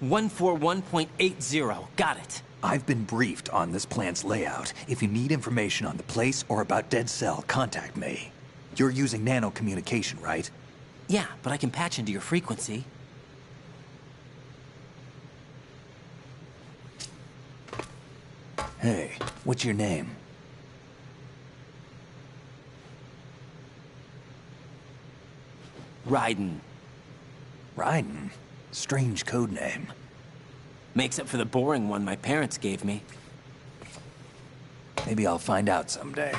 141.80. Got it. I've been briefed on this plant's layout. If you need information on the place or about Dead Cell, contact me. You're using nano communication, right? Yeah, but I can patch into your frequency. Hey, what's your name? Raiden. Raiden? Strange code name. Makes up for the boring one my parents gave me. Maybe I'll find out someday.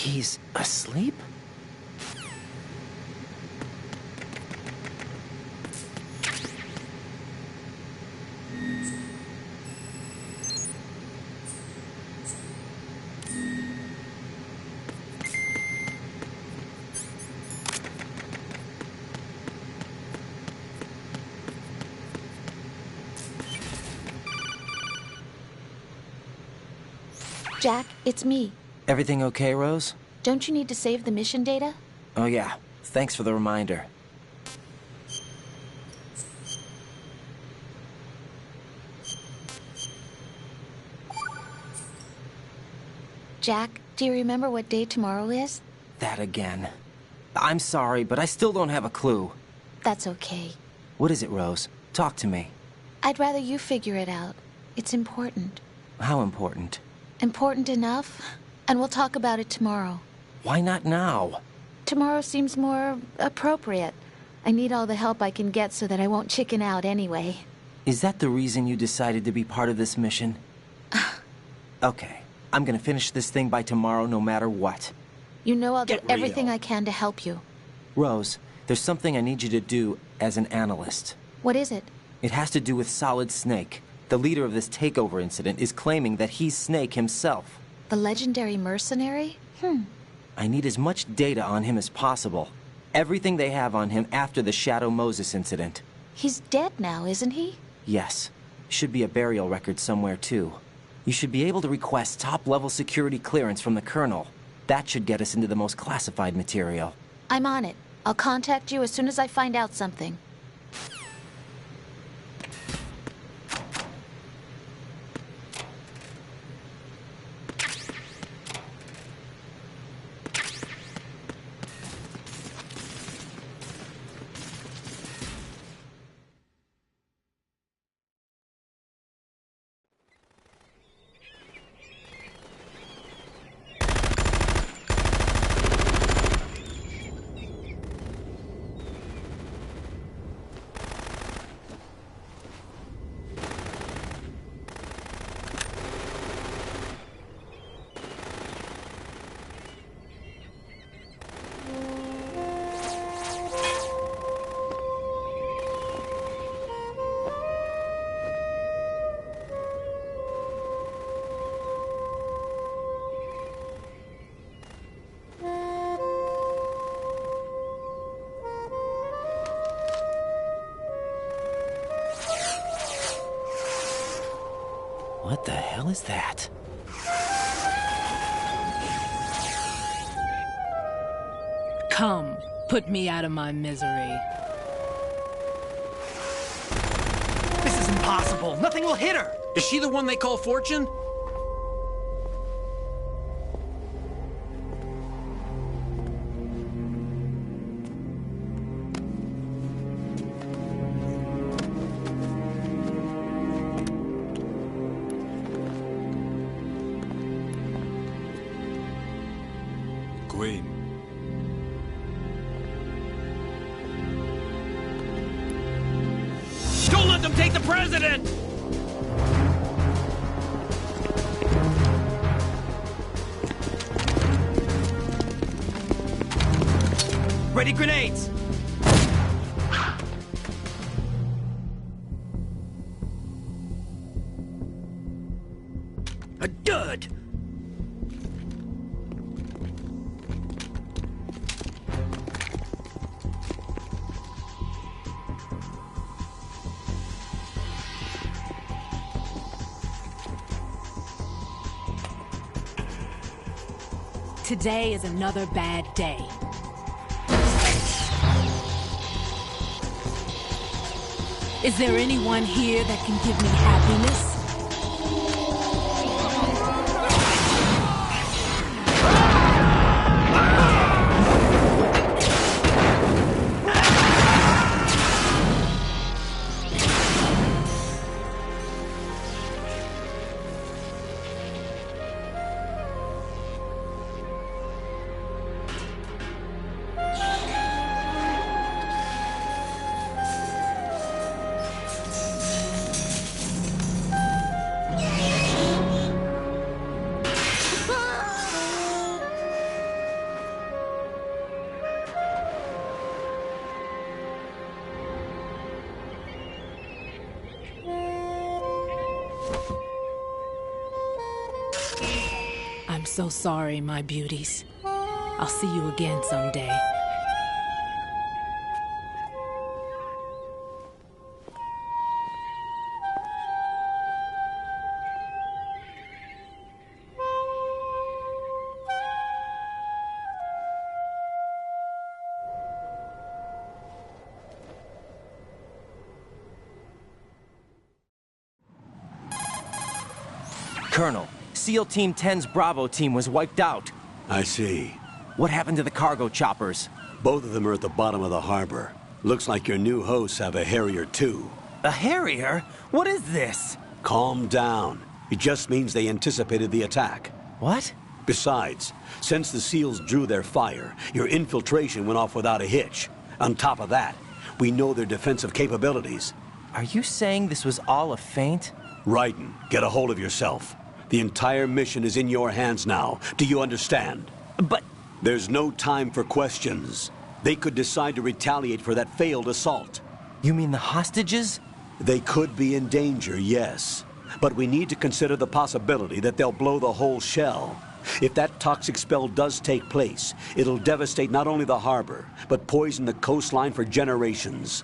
He's asleep? Jack, it's me. Everything okay, Rose? Don't you need to save the mission data? Oh yeah, thanks for the reminder. Jack, do you remember what day tomorrow is? That again. I'm sorry, but I still don't have a clue. That's okay. What is it, Rose? Talk to me. I'd rather you figure it out. It's important. How important? Important enough, and we'll talk about it tomorrow. Why not now? Tomorrow seems more appropriate. I need all the help I can get so that I won't chicken out anyway. Is that the reason you decided to be part of this mission? Okay, I'm gonna finish this thing by tomorrow no matter what. You know I'll do everything I can to help you. Rose, there's something I need you to do as an analyst. What is it? It has to do with Solid Snake. The leader of this takeover incident is claiming that he's Snake himself. The legendary mercenary? I need as much data on him as possible. Everything they have on him after the Shadow Moses incident. He's dead now, isn't he? Yes. Should be a burial record somewhere, too. You should be able to request top-level security clearance from the Colonel. That should get us into the most classified material. I'm on it. I'll contact you as soon as I find out something. What the hell is that? Come, put me out of my misery. This is impossible. Nothing will hit her. Is she the one they call Fortune? Queen. Don't let them take the president! Ready grenades! A dud! Today is another bad day. Is there anyone here that can give me happiness? I'm so sorry, my beauties. I'll see you again someday. Colonel, SEAL Team 10's Bravo team was wiped out. I see. What happened to the cargo choppers? Both of them are at the bottom of the harbor. Looks like your new hosts have a Harrier too. A Harrier? What is this? Calm down. It just means they anticipated the attack. What? Besides, since the SEALs drew their fire, your infiltration went off without a hitch. On top of that, we know their defensive capabilities. Are you saying this was all a feint? Raiden, get a hold of yourself. The entire mission is in your hands now. Do you understand? But... There's no time for questions. They could decide to retaliate for that failed assault. You mean the hostages? They could be in danger, yes. But we need to consider the possibility that they'll blow the whole shell. If that toxic spell does take place, it'll devastate not only the harbor, but poison the coastline for generations.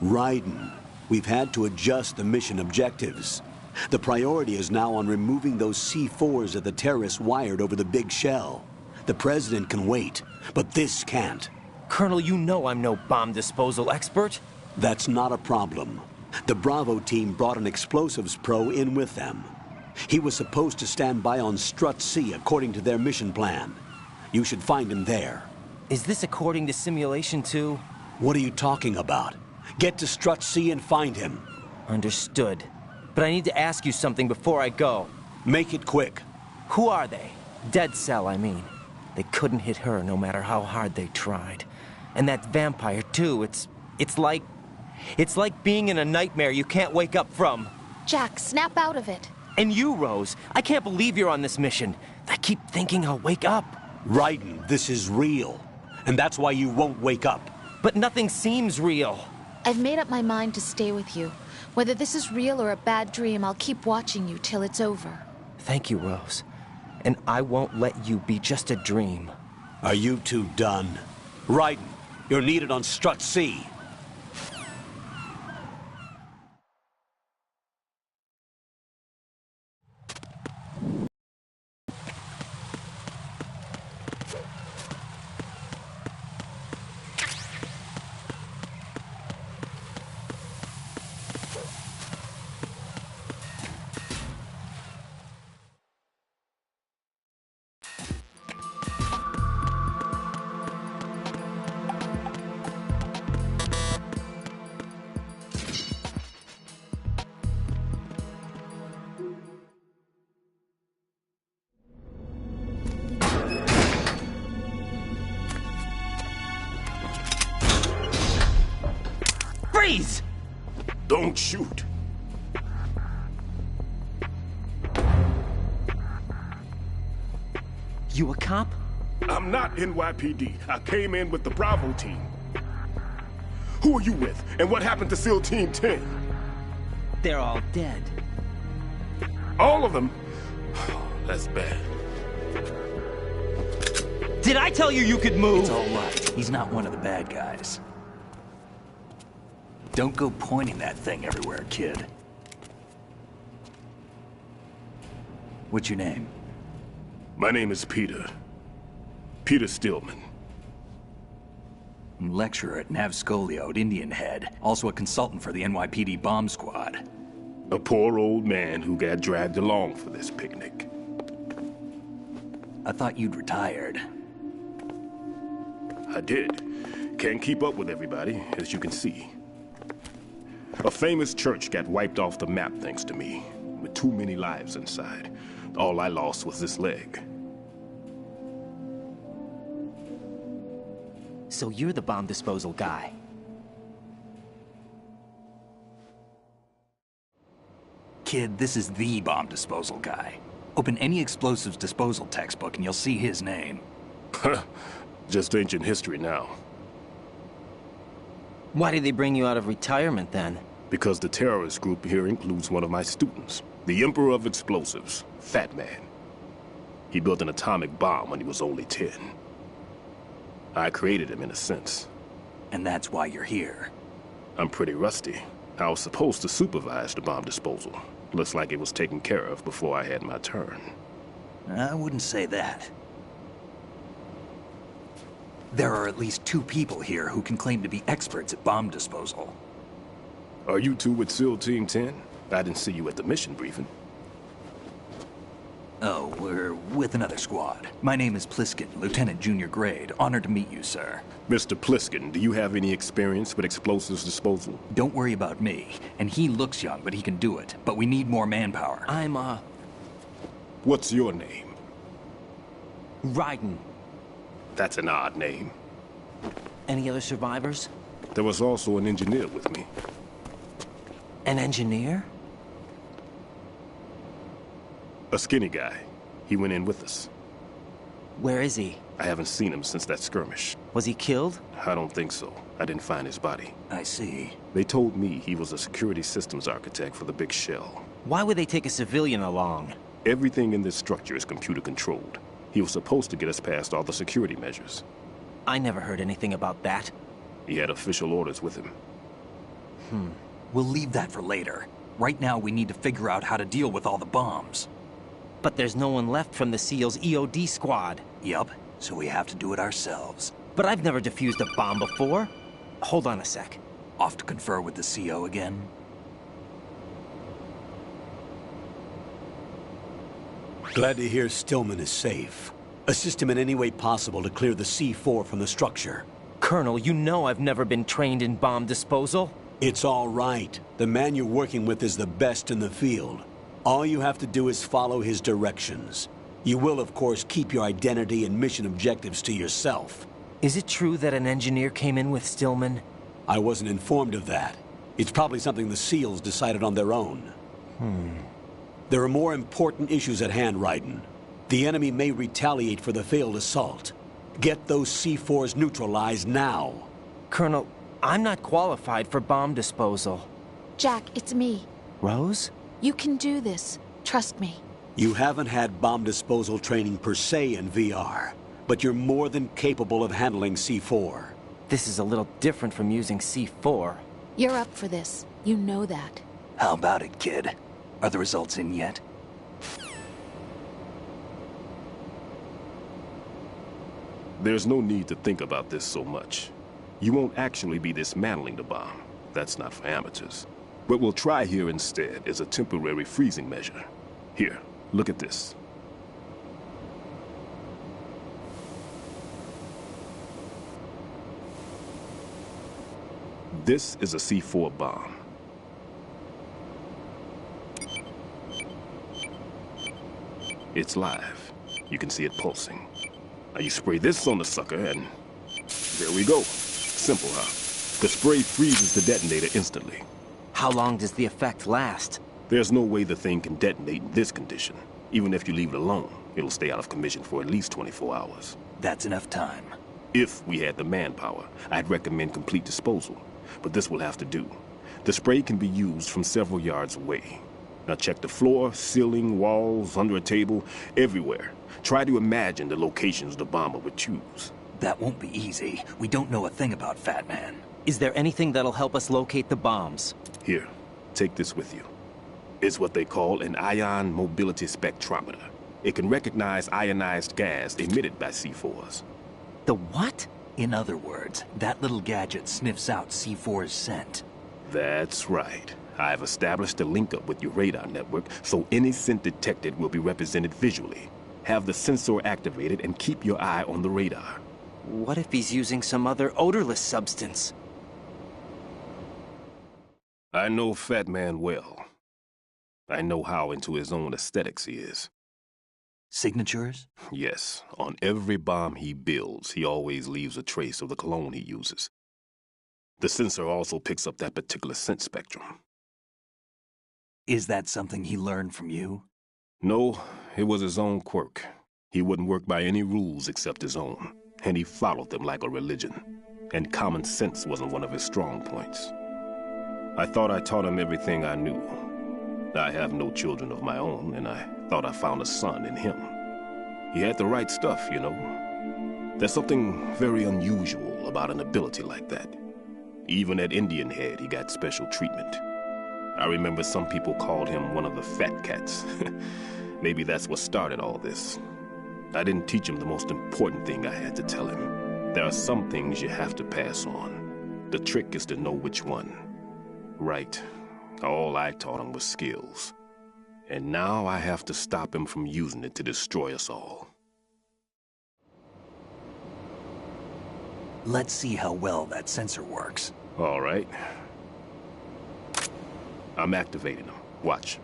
Raiden, we've had to adjust the mission objectives. The priority is now on removing those C4s that the terrorists wired over the big shell. The President can wait, but this can't. Colonel, you know I'm no bomb disposal expert. That's not a problem. The Bravo team brought an explosives pro in with them. He was supposed to stand by on Strut C according to their mission plan. You should find him there. Is this according to simulation too? What are you talking about? Get to Strut C and find him. Understood. But I need to ask you something before I go. Make it quick. Who are they? Dead Cell, I mean. They couldn't hit her no matter how hard they tried. And that vampire too, it's like being in a nightmare you can't wake up from. Jack, snap out of it. And you, Rose, I can't believe you're on this mission. I keep thinking I'll wake up. Raiden, this is real. And that's why you won't wake up. But nothing seems real. I've made up my mind to stay with you. Whether this is real or a bad dream, I'll keep watching you till it's over. Thank you, Rose. And I won't let you be just a dream. Are you two done? Raiden, you're needed on Strut C. Freeze! Don't shoot. You a cop? I'm not NYPD. I came in with the Bravo team. Who are you with? And what happened to SEAL Team 10? They're all dead. All of them? That's bad. Did I tell you you could move? It's all right. He's not one of the bad guys. Don't go pointing that thing everywhere, kid. What's your name? My name is Peter. Peter Stillman. I'm lecturer at Navscolio at Indian Head. Also a consultant for the NYPD bomb squad. A poor old man who got dragged along for this picnic. I thought you'd retired. I did. Can't keep up with everybody, as you can see. A famous church got wiped off the map thanks to me, with too many lives inside. All I lost was this leg. So you're the bomb disposal guy. Kid, this is the bomb disposal guy. Open any explosives disposal textbook and you'll see his name. Just ancient history now. Why did they bring you out of retirement then? Because the terrorist group here includes one of my students, the Emperor of Explosives, Fat Man. He built an atomic bomb when he was only 10. I created him in a sense. And that's why you're here. I'm pretty rusty. I was supposed to supervise the bomb disposal. Looks like it was taken care of before I had my turn. I wouldn't say that. There are at least 2 people here who can claim to be experts at bomb disposal. Are you two with SEAL Team 10? I didn't see you at the mission briefing. Oh, we're with another squad. My name is Pliskin, Lieutenant Junior Grade. Honored to meet you, sir. Mr. Pliskin, do you have any experience with explosives disposal? Don't worry about me. And he looks young, but he can do it. But we need more manpower. What's your name? Raiden. That's an odd name. Any other survivors? There was also an engineer with me. An engineer? A skinny guy. He went in with us. Where is he? I haven't seen him since that skirmish. Was he killed? I don't think so. I didn't find his body. I see. They told me he was a security systems architect for the big shell. Why would they take a civilian along? Everything in this structure is computer controlled. He was supposed to get us past all the security measures. I never heard anything about that. He had official orders with him. We'll leave that for later. Right now, we need to figure out how to deal with all the bombs. But there's no one left from the SEAL's EOD squad. Yup, so we have to do it ourselves. But I've never defused a bomb before. Hold on a sec. Off to confer with the CO again? Glad to hear Stillman is safe. Assist him in any way possible to clear the C4 from the structure. Colonel, you know I've never been trained in bomb disposal. It's all right. The man you're working with is the best in the field. All you have to do is follow his directions. You will, of course, keep your identity and mission objectives to yourself. Is it true that an engineer came in with Stillman? I wasn't informed of that. It's probably something the SEALs decided on their own. There are more important issues at hand, Raiden. The enemy may retaliate for the failed assault. Get those C4s neutralized now. Colonel, I'm not qualified for bomb disposal. Jack, it's me. Rose? You can do this. Trust me. You haven't had bomb disposal training per se in VR, but you're more than capable of handling C4. This is a little different from using C4. You're up for this. You know that. How about it, kid? Are the results in yet? There's no need to think about this so much. You won't actually be dismantling the bomb. That's not for amateurs. What we'll try here instead is a temporary freezing measure. Here, look at this. This is a C4 bomb. It's live. You can see it pulsing. Now you spray this on the sucker and there we go. Simple, huh? The spray freezes the detonator instantly. How long does the effect last? There's no way the thing can detonate in this condition. Even if you leave it alone, it'll stay out of commission for at least 24 hours. That's enough time. If we had the manpower, I'd recommend complete disposal. But this will have to do. The spray can be used from several yards away. Now check the floor, ceiling, walls, under a table, everywhere. Try to imagine the locations the bomber would choose. That won't be easy. We don't know a thing about Fat Man. Is there anything that'll help us locate the bombs? Here, take this with you. It's what they call an ion mobility spectrometer. It can recognize ionized gas emitted by C4s. The what? In other words, that little gadget sniffs out C4's scent. That's right. I've established a link up with your radar network, so any scent detected will be represented visually. Have the sensor activated and keep your eye on the radar. What if he's using some other odorless substance? I know Fat Man well. I know how into his own aesthetics he is. Signatures? Yes. On every bomb he builds, he always leaves a trace of the cologne he uses. The sensor also picks up that particular scent spectrum. Is that something he learned from you? No, it was his own quirk. He wouldn't work by any rules except his own, and he followed them like a religion. And common sense wasn't one of his strong points. I thought I taught him everything I knew. I have no children of my own, and I thought I found a son in him. He had the right stuff, you know. There's something very unusual about an ability like that. Even at Indian Head, he got special treatment. I remember some people called him one of the fat cats. Maybe that's what started all this. I didn't teach him the most important thing I had to tell him. There are some things you have to pass on. The trick is to know which one. Right. All I taught him was skills. And now I have to stop him from using it to destroy us all. Let's see how well that sensor works. All right. I'm activating them. Watch.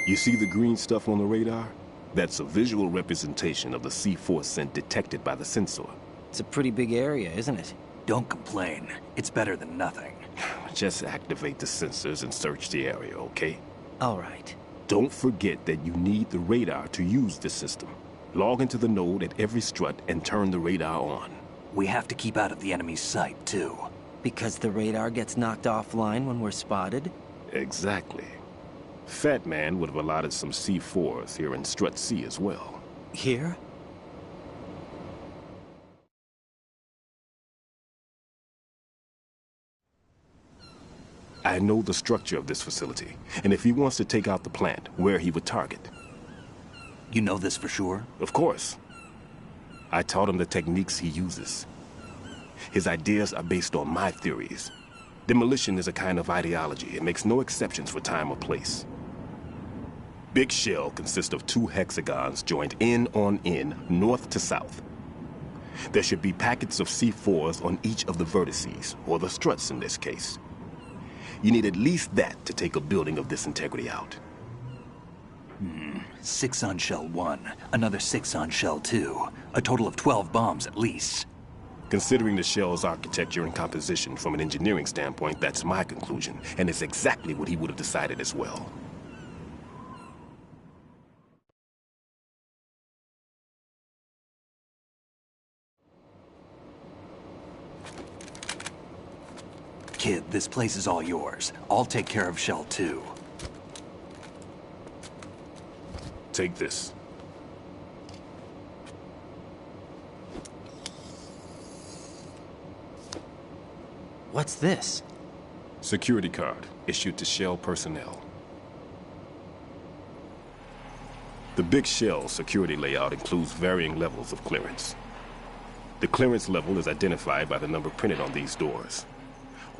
You see the green stuff on the radar? That's a visual representation of the C4 scent detected by the sensor. It's a pretty big area, isn't it? Don't complain. It's better than nothing. Just activate the sensors and search the area, okay? All right. Don't forget that you need the radar to use the system. Log into the node at every strut and turn the radar on. We have to keep out of the enemy's sight, too. Because the radar gets knocked offline when we're spotted? Exactly. Fat Man would have allotted some C4s here in Strut C as well. Here? I know the structure of this facility, and if he wants to take out the plant, where he would target. You know this for sure? Of course. I taught him the techniques he uses. His ideas are based on my theories. Demolition is a kind of ideology. It makes no exceptions for time or place. Big Shell consists of 2 hexagons joined end on end, north to south. There should be packets of C4s on each of the vertices, or the struts in this case. You need at least that to take a building of this integrity out. 6 on Shell 1, another 6 on Shell 2. A total of 12 bombs at least. Considering the shell's architecture and composition from an engineering standpoint, that's my conclusion, and it's exactly what he would have decided as well. Kid, this place is all yours. I'll take care of Shell 2. Take this. What's this? Security card, issued to Shell personnel. The Big Shell security layout includes varying levels of clearance. The clearance level is identified by the number printed on these doors.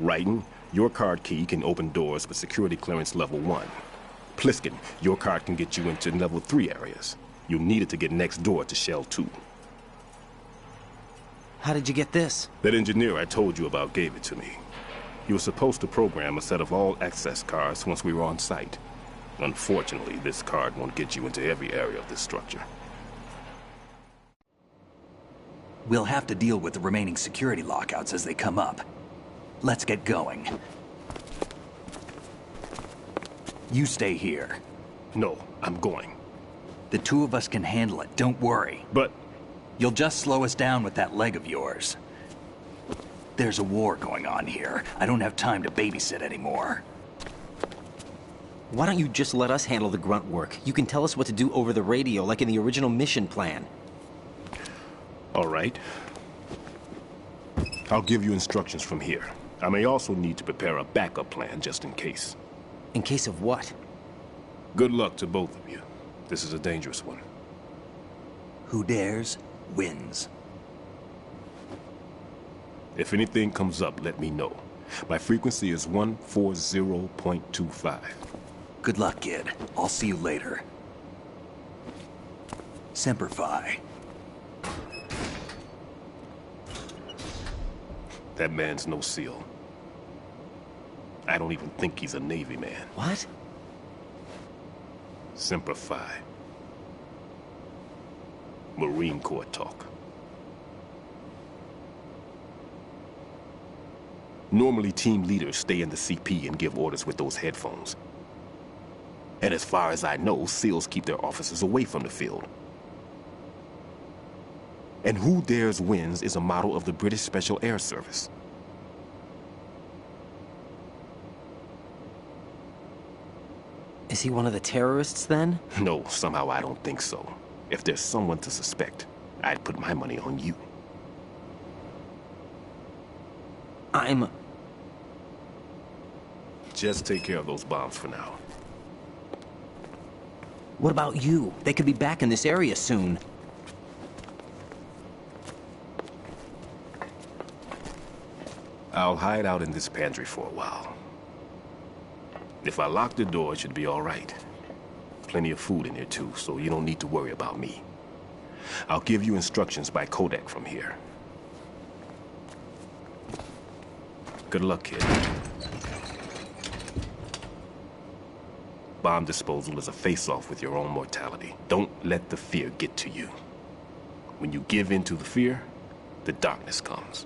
Raiden, your card key can open doors with security clearance level 1. Pliskin, your card can get you into level 3 areas. You'll need it to get next door to Shell 2. How did you get this? That engineer I told you about gave it to me. He was supposed to program a set of all access cards once we were on site. Unfortunately, this card won't get you into every area of this structure. We'll have to deal with the remaining security lockouts as they come up. Let's get going. You stay here. No, I'm going. The 2 of us can handle it, don't worry. But... You'll just slow us down with that leg of yours. There's a war going on here. I don't have time to babysit anymore. Why don't you just let us handle the grunt work? You can tell us what to do over the radio, like in the original mission plan. All right. I'll give you instructions from here. I may also need to prepare a backup plan just in case. In case of what? Good luck to both of you. This is a dangerous one. Who dares, wins. If anything comes up, let me know. My frequency is 140.25. Good luck, kid. I'll see you later. Semper Fi. That man's no SEAL. I don't even think he's a Navy man. What? Semper Fi. Marine Corps talk. Normally, team leaders stay in the CP and give orders with those headphones. And as far as I know, SEALs keep their officers away from the field. And Who Dares Wins is a model of the British Special Air Service. Is he one of the terrorists, then? No, somehow I don't think so. If there's someone to suspect, I'd put my money on you. Just take care of those bombs for now. What about you? They could be back in this area soon. I'll hide out in this pantry for a while. If I lock the door, it should be all right. Plenty of food in here too, so you don't need to worry about me. I'll give you instructions by Kodak from here. Good luck, kid. Bomb disposal is a face-off with your own mortality. Don't let the fear get to you. When you give in to the fear, the darkness comes.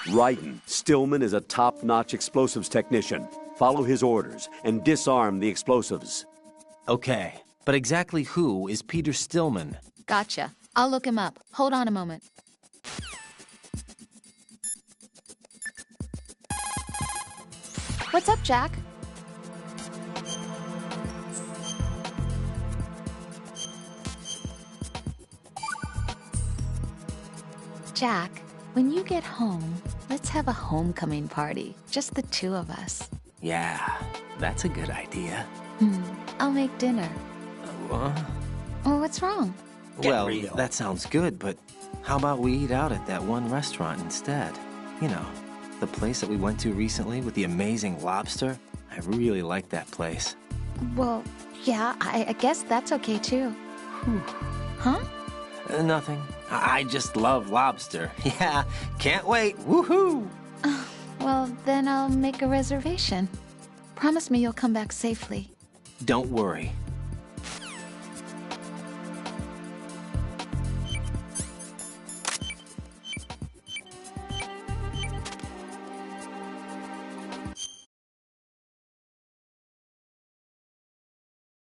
Raiden, Stillman is a top-notch explosives technician. Follow his orders and disarm the explosives. Okay, but exactly who is Peter Stillman? Gotcha. I'll look him up. Hold on a moment. What's up, Jack? Jack, when you get home, let's have a homecoming party. Just the two of us. Yeah, that's a good idea. I'll make dinner. Well, what's wrong? Well, that sounds good, but how about we eat out at that one restaurant instead? You know, the place that we went to recently with the amazing lobster. I really like that place. Well, yeah, I guess that's okay too. Huh? Nothing. I just love lobster. Yeah, can't wait. Woohoo! Well, then I'll make a reservation. Promise me you'll come back safely. Don't worry.